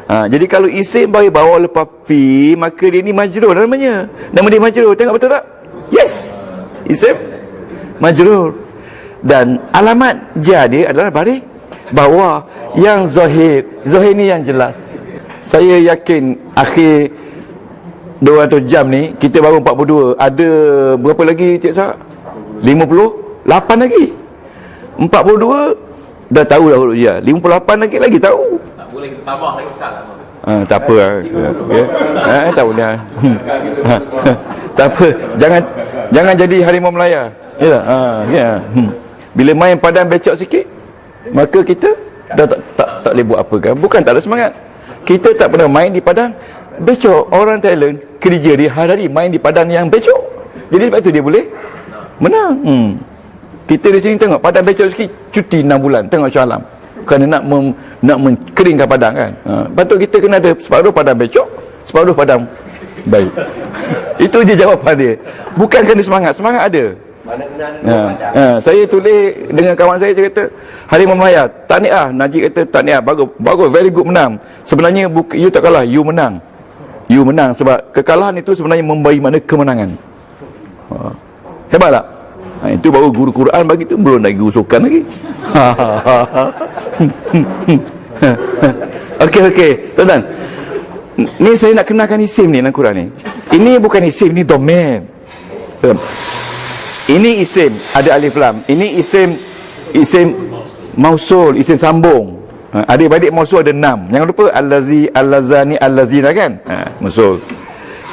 [SPEAKER 1] Jadi kalau isim bagi bawah lepas P, maka dia ni majrur namanya. Nama dia majrur. Tengok betul tak? Yes. Isim majrur. Dan alamat jar dia adalah baris bawah yang zahir. Zahir ni yang jelas. Saya yakin akhir 200 jam ni kita baru 42. Ada berapa lagi Cik Sak? 58 lagi. 42 dah tahu dah huruf jar. 58 lagi tahu.
[SPEAKER 2] Tak boleh kita tambah lagi Ustaz.
[SPEAKER 1] Tak apa. Tak boleh. Tak apa. Jangan jadi harimau Melaya. Ya. Bila main padang becok sikit, maka kita dah tak boleh buat apa kan. Bukan tak ada semangat. Kita tak pernah main di padang becok. Orang Thailand kerja di hari main di padang yang becok. Jadi sebab tu dia boleh menang. Kita di sini tengok padang becok sikit, cuti 6 bulan tengok Shah Alam. Kerana nak menkeringkan padang kan. Patut kita kena ada separuh padang becok, separuh padang baik. Itu je jawapan dia. Bukan kerana semangat ada. Saya tulis dengan kawan saya kata Harimau Melaya, tahniah. Najib kata tahniah, bagus, very good, menang. Sebenarnya you tak kalah, you menang sebab kekalahan itu sebenarnya memberi makna kemenangan. Hebat tak? Itu baru guru Quran bagi tu, belum lagi guru sukan lagi. Okey, tuan-tuan. Ni saya nak kenalkan isim ni dalam Quran ni. Ini bukan isim, ni domain. Ini isim, ada alif lam. Ini isim mausul, isim sambung. Adik-adik mausul ada 6. Jangan lupa allazi, allazani, allazina kan? Mausul.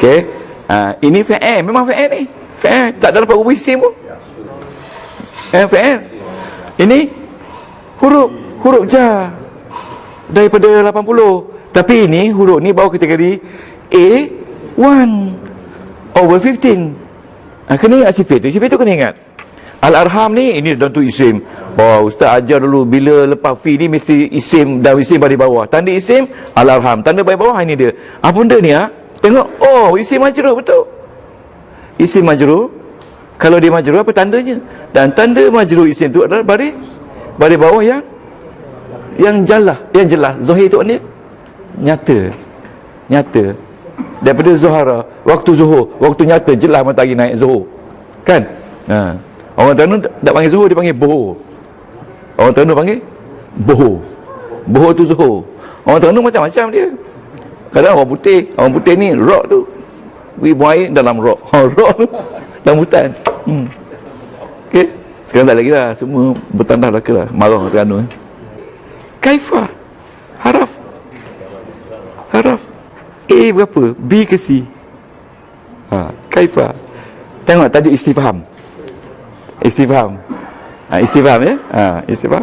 [SPEAKER 1] Okey. Ini fa'il, memang fa'il ni. Fa'il, tak dapat huruf isim pun. Fa'il. Ini huruf jar daripada 80. Tapi ini huruf ni bawa kategori A1 over 15. Kena ingat sifat tu kena ingat. Al-Arham ni, ini tentu isim. Ustaz ajar dulu bila lepas fi ni mesti isim dan isim bagi bawah. Tanda isim Al-Arham, tanda bagi bawah ini dia. Apa benda ni Tengok, isim majrur betul. Isim majrur, kalau dia majrur apa tandanya? Dan tanda majrur isim tu adalah baris bawah yang jelas. Zahir tu ni nyata. Daripada zuhara, waktu zuhur, waktu nyata jelas matahari naik zuhur. Kan? Orang Terengganu tak panggil zuhur, dia panggil bohor. Orang Terengganu panggil bohor. Bohor tu zuhur. Orang Terengganu macam-macam dia. Kadang orang putih ni rock tu. Buang air dalam rock. Rock tu dalam hutan. Okey. Sekarang tak lagi lah, semua bertandah laka lah. Marah orang Terengganu. Kaifa? Haraf A berapa? B ke C? Kaifa. Tengok tajuk istifham. Istifham ya? Istifham.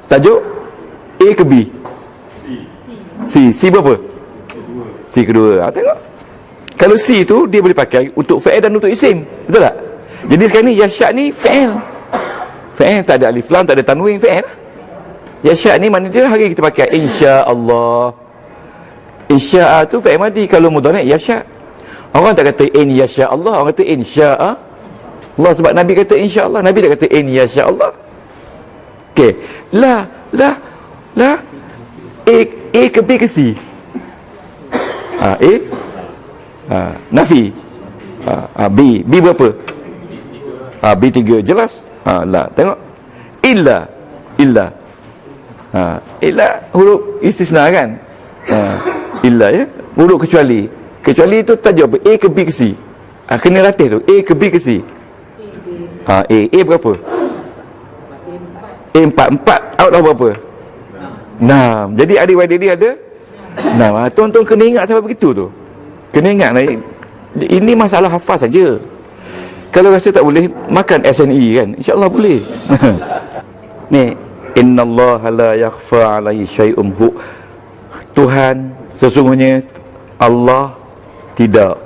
[SPEAKER 1] Tajuk A ke B? C berapa? C kedua. Tengok. Kalau C tu dia boleh pakai untuk fa'il dan untuk isim. Betul tak? Jadi sekarang ni yasha' ni fa'il. Fa'il tak ada alif lam, tak ada tanwin, fa'il. Yasha' ni maknanya dia hari kita pakai insya-Allah. Insya'a tu fa'il madi. Kalau mudhari' yasha'. Orang tak kata in yasha' Allah, orang kata insya'a Allah, sebab Nabi kata insya' Allah. Nabi tak kata in yasha' Allah. Okey. La A ke B ke C? Nafi. B berapa? B3 jelas. La, tengok. Illa huruf istisna kan? Illa ya, huruf kecuali itu tajuk apa? A ke B ke C? Kena latih tu. A ke B ke C? A berapa? A 4 out of berapa? 6. Jadi adik-adik dia ada 6. Tuan-tuan kena ingat sampai begitu tu. Kena ingat ini masalah hafaz saja. Kalau rasa tak boleh, makan SNE kan, insya-Allah boleh. Ni, innallaha la yakhfa 'alaihi syai'un hu. Tuhan sesungguhnya Allah tidak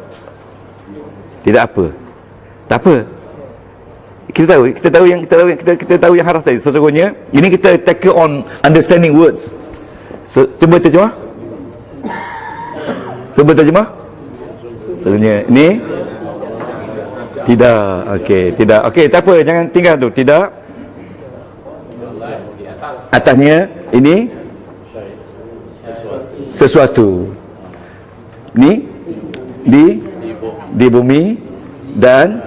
[SPEAKER 1] apa. Tak apa. Kita tahu yang haraf tadi. Sesungguhnya ini kita take on understanding words. Cuba terjemah. Sesungguhnya ini tidak. Tidak. Okey, tak apa, jangan tinggal tu. Tidak. Atasnya ini sesuatu. Ni di bumi dan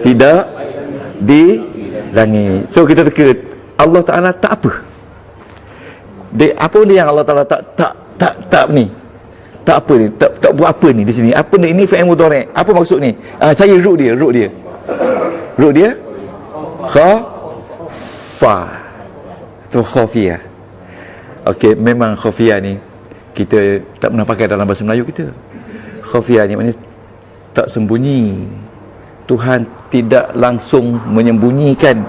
[SPEAKER 1] tidak di langit. So kita teka Allah Ta'ala tak apa. Apa ni yang Allah Ta'ala tak ni? Tak apa ni? Tak buat apa ni di sini? Apa ni? Ini fi'il mudhari'. Apa maksud ni? Cari root dia. Root dia khafa. Tu khafiyah. Okey, memang khafiyah ni kita tak pernah pakai dalam bahasa Melayu kita. Khafiyah ni maknanya tak sembunyi. Tuhan tidak langsung menyembunyikan,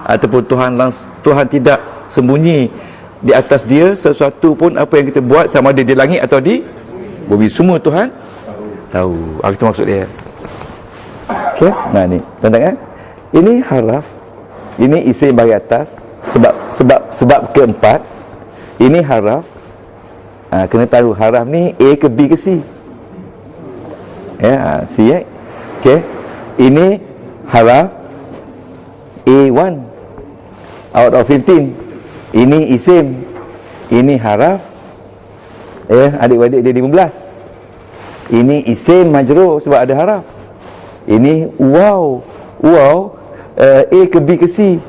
[SPEAKER 1] ataupun Tuhan tidak sembunyi di atas dia sesuatu pun apa yang kita buat, sama ada di langit atau di bumi, semua Tuhan tahu. Itu maksud dia. Okey, nah ni tuan-tuan kan, ini haraf, ini isim bagi atas, sebab keempat, ini haraf. Kena tahu haraf ni A ke B ke C. Ya, C ya. Okey, ini haraf A1 out of 15. Ini isim, ini haraf, adik-adik dia 15. Ini isim majrur sebab ada haraf. Ini waw A ke B ke C.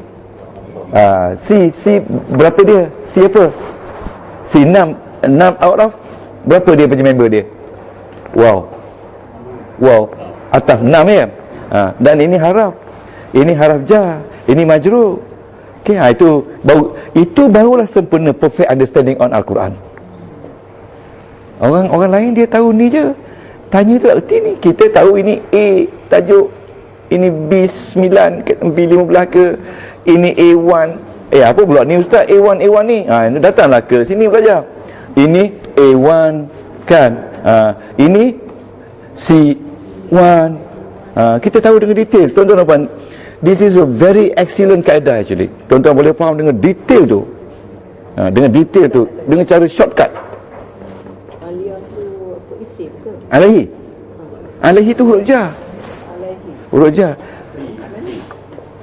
[SPEAKER 1] C berapa dia? C apa? C 6 out of berapa dia punya member dia? Wow atas 6 ya. Dan ini haraf, ini haraf jar, ini majrur. Okey, itu barulah sempurna, perfect understanding on Al-Quran. Orang lain dia tahu ni je, tanya tak erti ni. Kita tahu ini A tajuk, ini B9 ke B15 ke, ini A1. Apa pula ni ustaz, A1 ni? Datanglah ke sini belajar. Ini A1 kan, ini C1. Kita tahu dengan detail. Tuan-tuan, this is a very excellent kaedah actually. Tuan-tuan boleh faham dengan detail tu. Dengan detail tu, dengan cara shortcut.
[SPEAKER 4] Aliyah tu apa, isim ke?
[SPEAKER 1] Alahi tu huruf jar. Huruf jar.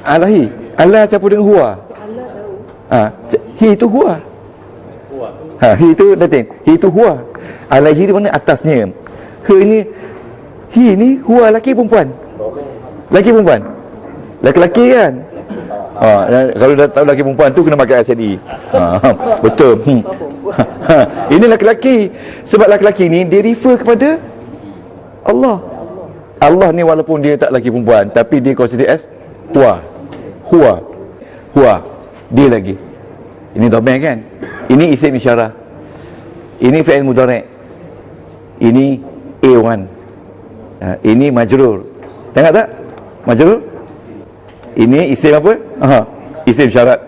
[SPEAKER 1] Alahi. Allah campur dengan huwa.
[SPEAKER 4] Allah tahu.
[SPEAKER 1] Hi tu huwa. Hi tu datin. Hi tu huwa. Alahi tu mana atasnya. Hi ni huwa, laki perempuan. Laki perempuan. Laki-laki kan. Kalau dah tahu laki perempuan tu kena pakai SNE. Betul. Ini laki-laki. Sebab laki-laki ni dia refer kepada Allah. Allah ni walaupun dia tak laki perempuan, tapi dia consider as huwa. Dia lagi. Ini dhamir kan. Ini isim isyarah. Ini fi'il mudhari'. Ini A1. Ini majrur. Tengok tak? Majrur. Ini isim apa? Isim syarat.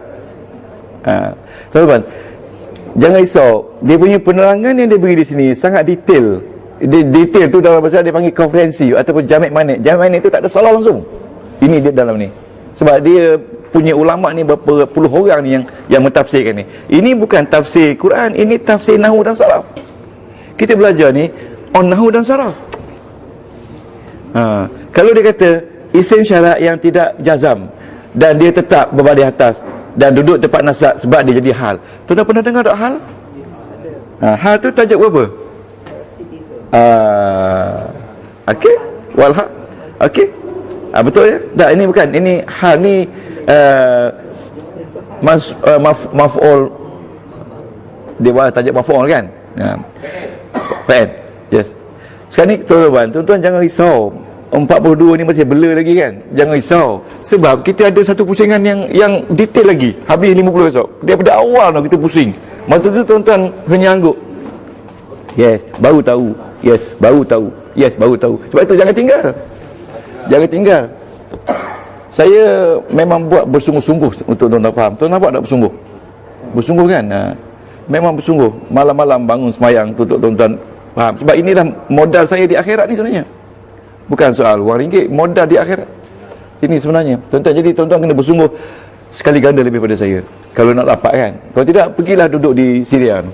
[SPEAKER 1] Sahabat, jangan risau. Dia punya penerangan yang dia beri di sini sangat detail. Detail tu dalam bahasa dia panggil komprehensi ataupun jamek manik. Jamek manik tu tak ada salah langsung. Ini dia dalam ni. Sebab dia punya ulama ni berapa puluh orang ni yang mentafsirkan ni. Ini bukan tafsir Quran, ini tafsir nahwu dan saraf. Kita belajar ni on nahwu dan saraf. Kalau dia kata isim syarat yang tidak jazam dan dia tetap berbaris atas dan duduk tepat nasab sebab dia jadi hal. Tuan-tuan pernah dengar tak hal? Hal tu tajuk berapa? Okey, wal haq. Okey. Betul ya? Tak, ini bukan. Ini hal ni maf'ul. Dia buat tajuk maf'ul kan? Fa'il. Yes. Sekarang ni tuan-tuan jangan risau. 42 ni masih blur lagi kan? Jangan risau. Sebab kita ada satu pusingan yang detail lagi. Habis 50 esok. Daripada awal kita pusing. Masa tu tuan-tuan hanya angguk. Yes, baru tahu. Yes, baru tahu. Yes, baru tahu. Sebab itu jangan tinggal. Jangan tinggal. Saya memang buat bersungguh-sungguh untuk tuan-tuan faham. Tuan nampak tak bersungguh? Bersungguh kan? Memang bersungguh. Malam-malam bangun semayang untuk tuan-tuan faham. Sebab inilah modal saya di akhirat ni sebenarnya. Bukan soal wang ringgit, modal di akhirat. Ini sebenarnya. Tuan-tuan, jadi tuan-tuan kena bersungguh sekali ganda lebih pada saya. Kalau nak dapat kan. Kalau tidak, pergilah duduk di Syria.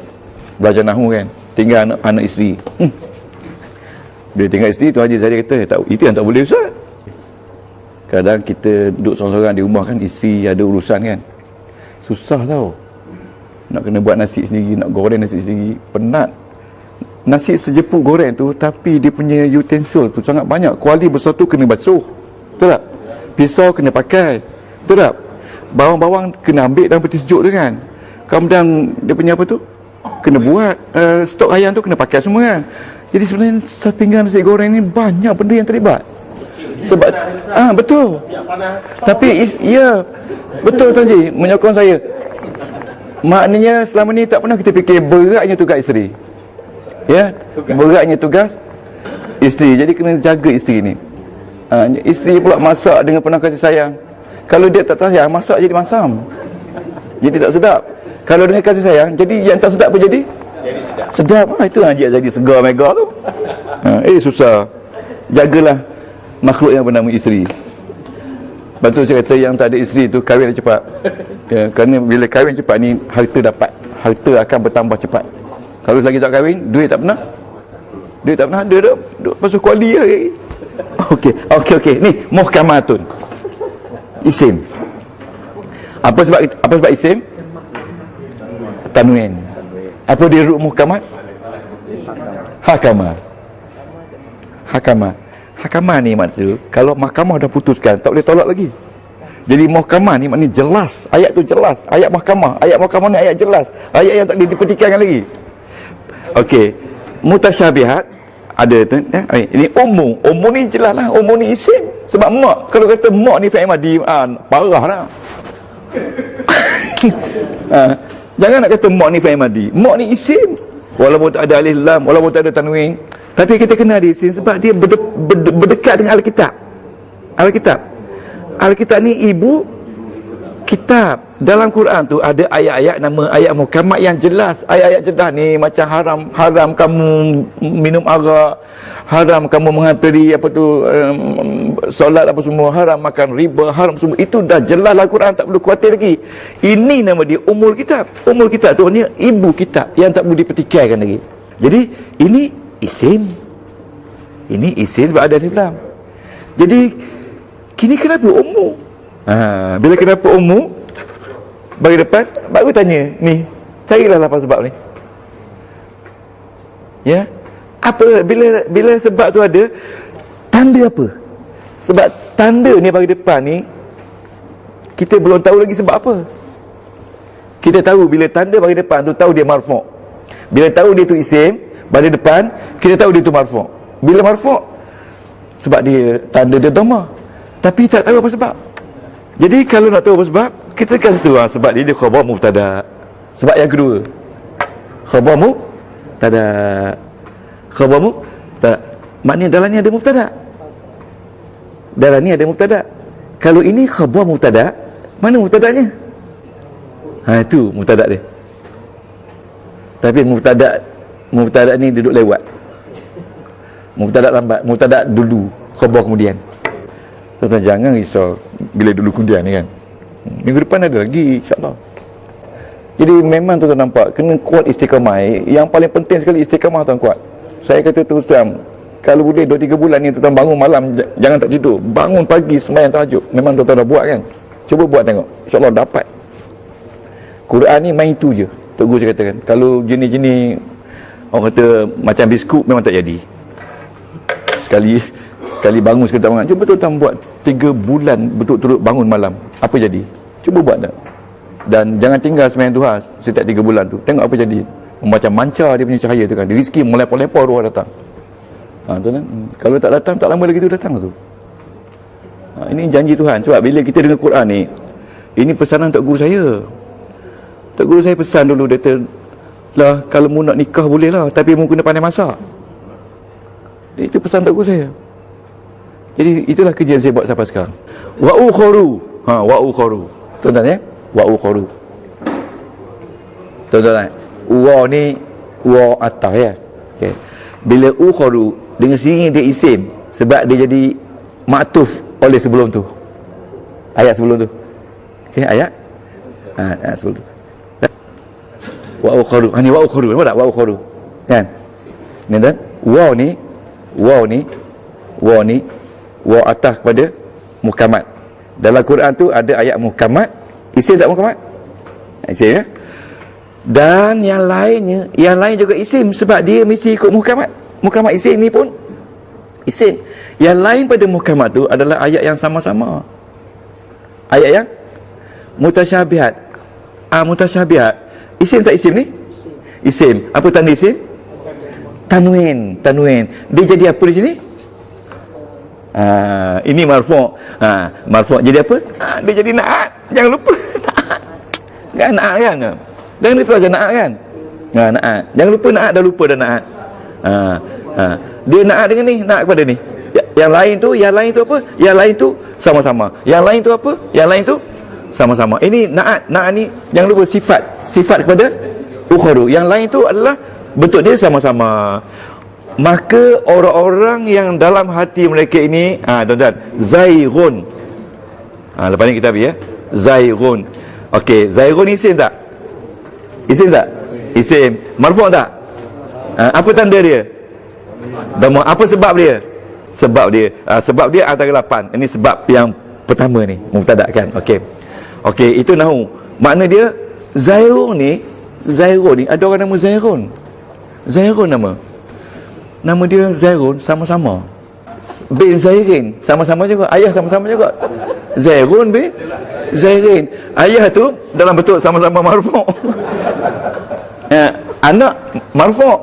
[SPEAKER 1] Belajar nahwu kan. Tinggal anak isteri. Bila tinggal isteri, Tuan Haji Zahid kata, tak, itu yang tak boleh Ustaz. Kadang kita duduk seorang-seorang di rumah kan, isteri ada urusan kan. Susah tau. Nak kena buat nasi sendiri, nak goreng nasi sendiri. Penat. Nasi sejeput goreng tu, tapi dia punya utensil tu sangat banyak. Kuali besar tu kena basuh. Betul tak? Pisau kena pakai. Betul tak? Bawang-bawang kena ambil dalam peti sejuk tu kan. Kemudian dia punya apa tu? Kena buat stok ayam tu kena pakai semua kan. Jadi sebenarnya sepinggan nasi goreng ni banyak benda yang terlibat. Sebab betul. Tapi ya, betul Tuan Haji menyokong saya. Maknanya selama ni tak pernah kita fikir beratnya tugas isteri. Ya, beratnya tugas isteri. Jadi kena jaga isteri ni. Isteri pula masak dengan penuh kasih sayang. Kalau dia tak sayang, masak jadi masam. Jadi tak sedap. Kalau dengan kasih sayang, jadi yang tak sedap pun jadi sedap. Itu yang jadi segar mega tu. Susah. Jagalah makhluk yang bernama isteri. Lepas tu saya kata yang tak ada isteri tu kahwin cepat. Kerana bila kahwin cepat ni harta dapat. Harta akan bertambah cepat. Kalau lagi tak kahwin, duit tak pernah ada dah. Pasal kuali lah. Okey. Ni muhkamatun. Isim. Apa sebab isim? Tanwin. Apa dia ruk muhkamat? Hakama ni maksud kalau mahkamah dah putuskan tak boleh tolak lagi. Jadi muhkamah ni maknanya jelas. Ayat tu jelas. Ayat mahkamah ni ayat jelas. Ayat yang tak boleh dipertikaikan lagi. Okey. Mutasyabihat ada tu ini umum ni jelas lah. Umum ni isim. Sebab mak, kalau kata mak ni fi'il madhi, parah dah. Jangan nak kata mak ni fi'il madhi. Mak ni isim. Walaupun tak ada alif lam, walaupun tak ada tanwin, tapi kita kena ada isim sebab dia berdekat dengan Alkitab. Alkitab ni ibu kitab. Dalam Quran tu ada ayat-ayat nama ayat muhkamat yang jelas. Ayat-ayat jelas ni macam haram kamu minum arak, haram kamu menghampiri solat apa semua, haram makan riba, haram semua. Itu dah jelas lah Quran, tak perlu khawatir lagi. Ini nama dia umul kitab. Umul kitab tu maknanya ibu kitab yang tak perlu dipertikaikan lagi. Jadi ini isim. Ini isim sebab ada alif lam. Jadi kini kenapa umum? Bila kenapa umum bagi depan, baru tanya ni, carilah lapan sebab ni. Ya. Apa bila sebab tu ada, tanda apa? Sebab tanda ni bagi depan ni kita belum tahu lagi sebab apa. Kita tahu bila tanda bagi depan tu tahu dia marfu'. Bila tahu dia tu isim bagi depan, kita tahu dia tu marfu'. Bila marfu' sebab dia tanda dia dhamma. Tapi tak tahu apa sebab. Jadi kalau nak tahu apa sebab, kita kasih tahu sebab dia khabar mubtada. Sebab yang kedua, khabar mubtada. Khabar mubtada maknanya dalam ni ada mubtada. Dalam ni ada mubtada. Kalau ini khabar mubtada, mana mubtadanya? Itu mubtada dia. Tapi mubtada ni duduk lewat. Mubtada lambat, mubtada dulu, khabar kemudian. Tuan-tuan jangan risau bila dulu kemudian ni kan. Minggu depan ada lagi insya-Allah. Jadi memang tuan-tuan nampak kena kuat istiqamah. Yang paling penting sekali istiqamah tuan kuat. Saya kata terus terang, kalau boleh 2-3 bulan ni tuan-tuan bangun malam jangan tak tidur. Bangun pagi sembahyang tahajud. Memang tuan-tuan dah buat kan? Cuba buat tengok. Insya-Allah dapat. Quran ni main tu je. Tok Guru saya katakan. Kalau jenis-jenis orang kata macam biskut memang tak jadi. Sekali bangun sekali tak bangun. Cuba tuan-tuan buat 3 bulan betul-betul bangun malam. Apa jadi? Cuba buat tak? Dan jangan tinggal sembahyang duha setiap 3 bulan tu. Tengok apa jadi. Macam mancar dia punya cahaya tu kan. Rezeki melepor-lepor ruah datang. Tuan-tuan. Kalau tak datang, tak lama lagi tu datang tu. Ini janji Tuhan. Sebab bila kita dengar Quran ni, ini pesanan Tok Guru saya. Tok Guru saya pesan dulu, dia kata, lah kalau mu nak nikah boleh lah, tapi mu kena pandai masak. Itu pesan Tok Guru saya. Jadi itulah kerja yang saya buat sampai sekarang. Wa ukharu. Wa ukharu. Tuan-tuan ya? Wa ukharu. Tuan-tuan. Wa ni wa atas ya. Okey. Bila ukharu dengan sini dia isim sebab dia jadi maktuf oleh sebelum tu. Ayat sebelum tu. Okey, ayat. Ayat sebelum tu. Wa ukharu. Ni wa ukharu. Nampak tak wa ukharu? Kan? Ni dan wa ni wa atas kepada muhkamat. Dalam Quran tu ada ayat muhkamat, isim tak muhkamat? Isim ya. Dan yang lain juga isim sebab dia mesti ikut muhkamat. Muhkamat isim ni pun isim. Yang lain pada muhkamat tu adalah ayat yang sama-sama. Ayat yang mutasyabihat. Mutasyabihat. Isim tak isim ni? Isim. Apa tanda isim? Tanwin. Dia jadi apa di sini? Ini marfu'. Marfu' jadi apa? Dia jadi na'at. Jangan lupa na'at. Kan na'at kan? Jangan lupa aja na'at kan? Na'at. Jangan lupa na'at, dah lupa dah na'at. Dia na'at dengan ni, na'at kepada ni. Yang lain tu apa? Yang lain tu sama-sama. Yang lain tu apa? Yang lain tu sama-sama. Ini naat ni jangan lupa sifat kepada ukhudu. Yang lain tu adalah bentuk dia sama-sama. Maka orang-orang yang dalam hati mereka ini, tuan-tuan, zaighun. Lepas ni kita ya. Zaighun. Okey, zaighun isim tak? Isim tak? Isim. Marfu' tak? Apa tanda dia? Dhamma. Apa sebab dia? Sebab dia antara 8. Ini sebab yang pertama ni, mubtada kan. Okey, itu nahu. Makna dia Zaighun ni ada orang nama Zaighun. Zaighun nama dia Zaighun sama-sama. Bin Zairin sama-sama juga, ayah sama-sama juga. Zaighun bin Zairin. Ayah tu dalam bentuk sama-sama marfu'. Anak marfu'.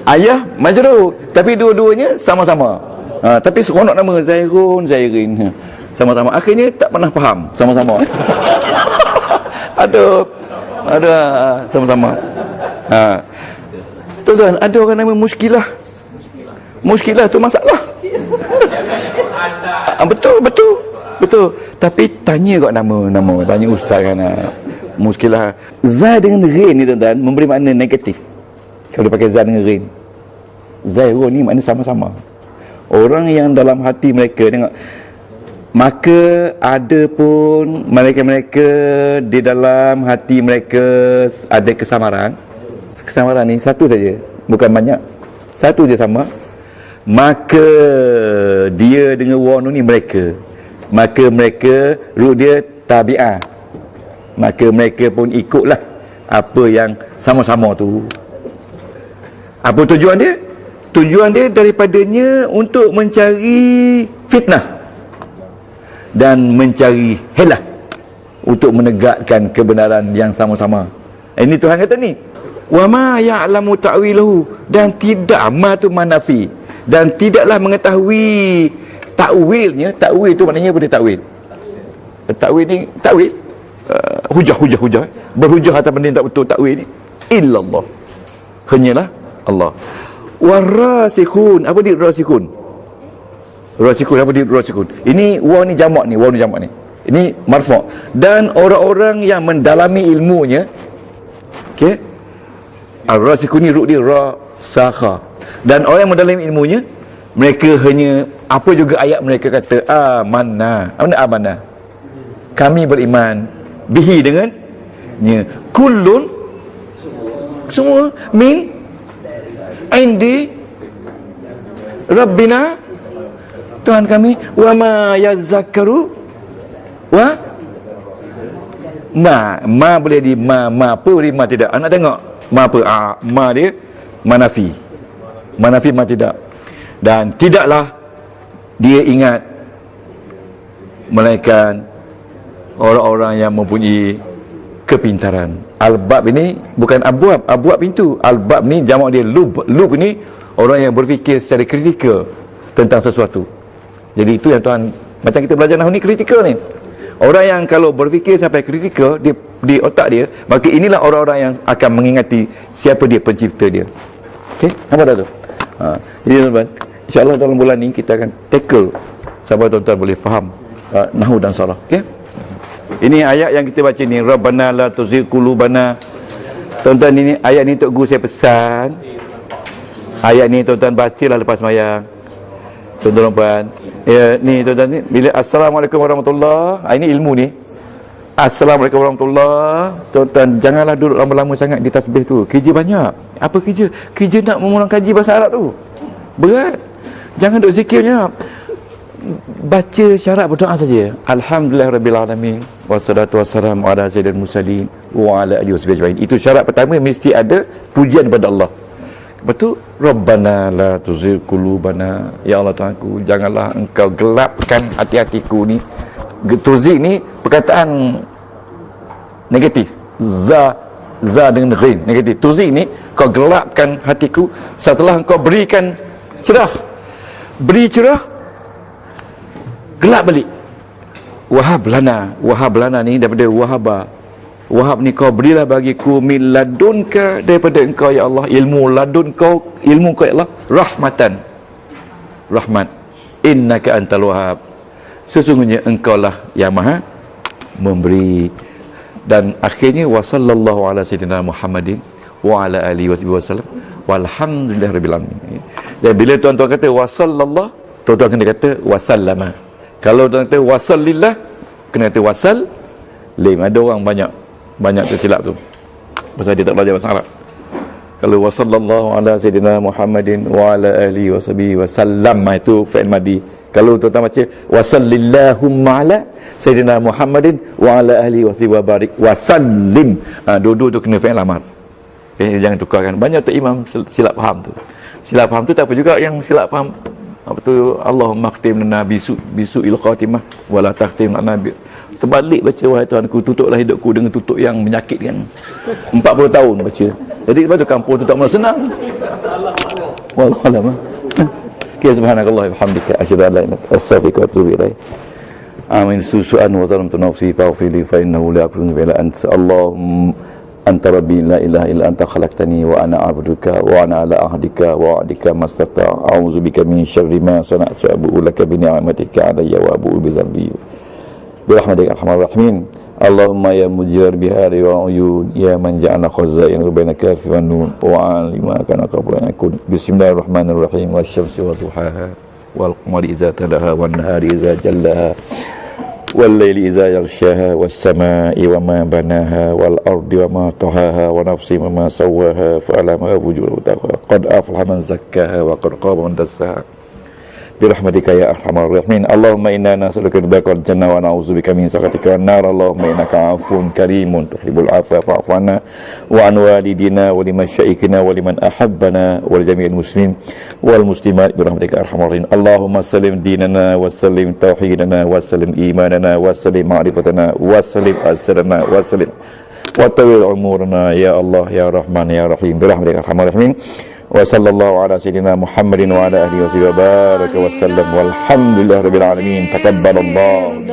[SPEAKER 1] Ayah majrur, tapi dua-duanya sama-sama. Tapi seronok nama Zaighun, Zairin. Sama-sama. Akhirnya tak pernah faham sama-sama. Ada sama-sama. Tuan-tuan, ada orang nama Muskilah. Muskilah tu masalah. Betul. Tapi tanya kat nama, tanya ustaz kan. Muskilah. Za dengan Rin ni tuan-tuan memberi makna negatif. Kalau pakai za dengan Rin. Zaighun ni makna sama-sama. Orang yang dalam hati mereka, tengok, maka ada pun mereka-mereka di dalam hati mereka ada kesamaran. Kesamaran ni satu saja, bukan banyak. Satu je sama. Maka dia dengan wanu ni mereka. Maka mereka root dia tabi'ah. Maka mereka pun ikutlah apa yang sama-sama tu. Apa tujuan dia? Tujuan dia daripadanya untuk mencari fitnah dan mencari helah untuk menegakkan kebenaran yang sama-sama. Ini Tuhan kata ni, wa ma ya'lamu ta'wilahu, dan tidak ma tu manafi, dan tidaklah mengetahui takwilnya. Takwil tu maknanya apa dia takwil? Takwil ni hujah berhujah atas benda yang tak betul. Takwil ni illallah, hanyalah Allah. Warasikhun, apa dia rasikhun? Rasikhun, apa dia rasikhun? Ini waw ni jamak ni. Ini marfu'. Dan orang-orang yang mendalami ilmunya, okey, ar-rasikhun ni root dia rasakha. Dan orang yang mendalami ilmunya, mereka hanya apa juga ayat mereka kata amanna. Apa nak amanna? Kami beriman bihi dengannya. Kullun, semua min indi Rabbina, Tuhan kami, wa ma yazakkaru wa ma boleh di ma apa boleh ma tidak. Anak tengok ma apa? Ma dia manafi ma tidak. Dan tidaklah dia ingat melainkan orang-orang yang mempunyai kepintaran. Albab ini bukan abwab pintu. Albab ni jamak dia lub. Lub ni orang yang berfikir secara kritikal tentang sesuatu. Jadi itu yang Tuhan, macam kita belajar nahwu ni kritikal ni. Orang yang kalau berfikir sampai kritikal di otak dia, maka inilah orang-orang yang akan mengingati siapa dia, pencipta dia. Okey, nampak tak tu? Jadi tuan-tuan, insya-Allah dalam bulan ni kita akan tackle sampai tuan-tuan boleh faham nahwu dan saraf. Okey? Ini ayat yang kita baca ni, Rabbana la tuzigh qulubana. Tuan-tuan, ini ayat ni Tok Guru saya pesan. Ayat ni tuan-tuan bacalah lepas sembahyang. Tuan-tuan puan. Ya, ni tuan-tuan ni bila assalamualaikum warahmatullahi, ini ilmu ni. Assalamualaikum warahmatullahi. Tuan-tuan janganlah duduk lama-lama sangat di tasbih tu. Kerja banyak. Apa kerja? Kerja nak mengulang kaji bahasa Arab tu. Berat. Jangan duduk zikirnya. Baca syarat berdoa saja. Alhamdulillahirabbil alamin wassalatu wassalamu ala sayyidil mursalin wa ala alihi washabihi. Itu syarat pertama, mesti ada pujian kepada Allah. Betul? Rabbana la tuzigh qulubana. Ya Allah Tuhanku, janganlah engkau gelapkan hati-hatiku ni. Tuzigh ni perkataan negatif. Za dengan ghain negatif. Tuzigh ni kau gelapkan hatiku setelah engkau berikan cerah. Beri cerah, gelap balik. Wahab lana ni daripada wahaba. Wahab ni kau berilah bagiku min ladunka, daripada engkau ya Allah, ilmu ladun kau, ilmu kau ya Allah, rahmatan, rahmat. Innaka antal wahab, sesungguhnya engkau lah yang maha memberi. Dan akhirnya wasallallahu ala sayyidina Muhammadin wa ala alihi wasallam walhamdulillahirabbil alamin. Dan bila tuan-tuan kata wasallallahu, tuan-tuan kena kata wasallama. Kalau tuan kata wasallillah, kena kata wasal lim. Ada orang banyak tersilap tu pasal dia tak belajar bahasa Arab. Kalau wasallallahu ala sayyidina Muhammadin wa ala alihi wasallam, itu fi'il madi. Kalau tuan-tuan baca wasallillahumma ala sayyidina Muhammadin wa ala alihi wasallim, dua-dua tu kena fi'il amar. Okay, jangan tukarkan. Banyak tu imam silap faham tu. Silap faham tu tak apa juga yang silap faham. Apa tu, Allahumma khtim lana bisu il khatimah wala takhtim lana bi. Terbalik baca, wahai Tuhanku, tutuplah hidupku dengan tutup yang menyakitkan. 40 tahun baca. Jadi lepas tu kampung tu tak mahu senang. Wallahu a'lam. Okay, subhanakallah wa bihamdika asyhadu an la ilaha illa anta astaghfiruka wa atubu ilaik. Amin. Su'an wa zalamtu nafsi faghfir li fa innahu la yaghfiru illa anta. Allahumma anta rabbi la ilaha illa anta khalaqtani wa ana 'abduka wa ana ala ahdika wa wa'dika mastata'. A'udzu bika min syarri ma sana'tu, abu'u laka bi ni'matika 'alayya wa abu'u bi dhanbi. Birahmatika arhamar rahimin. Allahumma ya mujir bihari wa uyun, ya man ja'ala khazain baina kafi wan nun wa alima kana qabla yakun. Bismillahirrahmanirrahim. Wasyamsi wa duhaha wal qamari idza talaha wan nahari idza jallaha wal laili idza yaghshaha was samai wa ma banaha wal ardi wa ma tahaha wa nafsin wa ma sawwaha fa alama wujud taqwa. Qad aflaha man zakkaha wa qad khaba man dassaha. Birahmatika ya arhamar rahimin. Allahumma inna nas'aluka ridhaka wal jannah wa na'udzubika min sakhatika wan nar. Allahumma innaka 'afuwun karimun tuhibbul 'afwa fa'fu 'anna wa 'an walidina wa limasyayikhina wa liman ahabbana wa li jami'il muslimin wal muslimat birahmatika arhamar rahimin. Allahumma sallim dinana wa sallim tauhidana wa sallim imanana wa sallim ma'rifatana wa sallim asrana wa sallim wa tawil umurana ya Allah ya Rahman ya Rahim birahmatika arhamar rahimin. Wa sallallahu ala sayyidina Muhammadin wa ala alihi wa baraka wa sallam walhamdulillahi rabbil alamin. Taqabbalallahu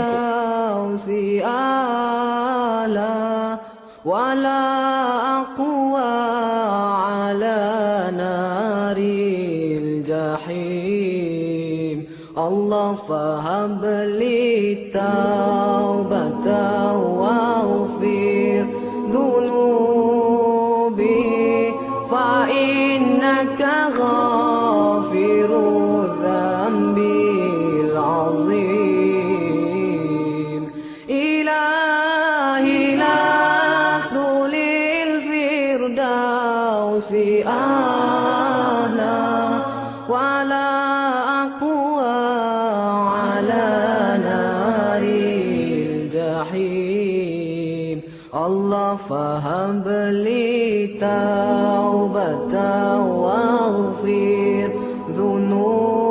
[SPEAKER 5] wala aqwa ala naril jahim. Allah fahabli taubatan waghfir dhunubi fa innaka ghafiru dhanbil azim. Ilahi lasdu lil firdausi ahla wala aqwa ala naril jahim. Allah fahabli taubatan waghfir dhunub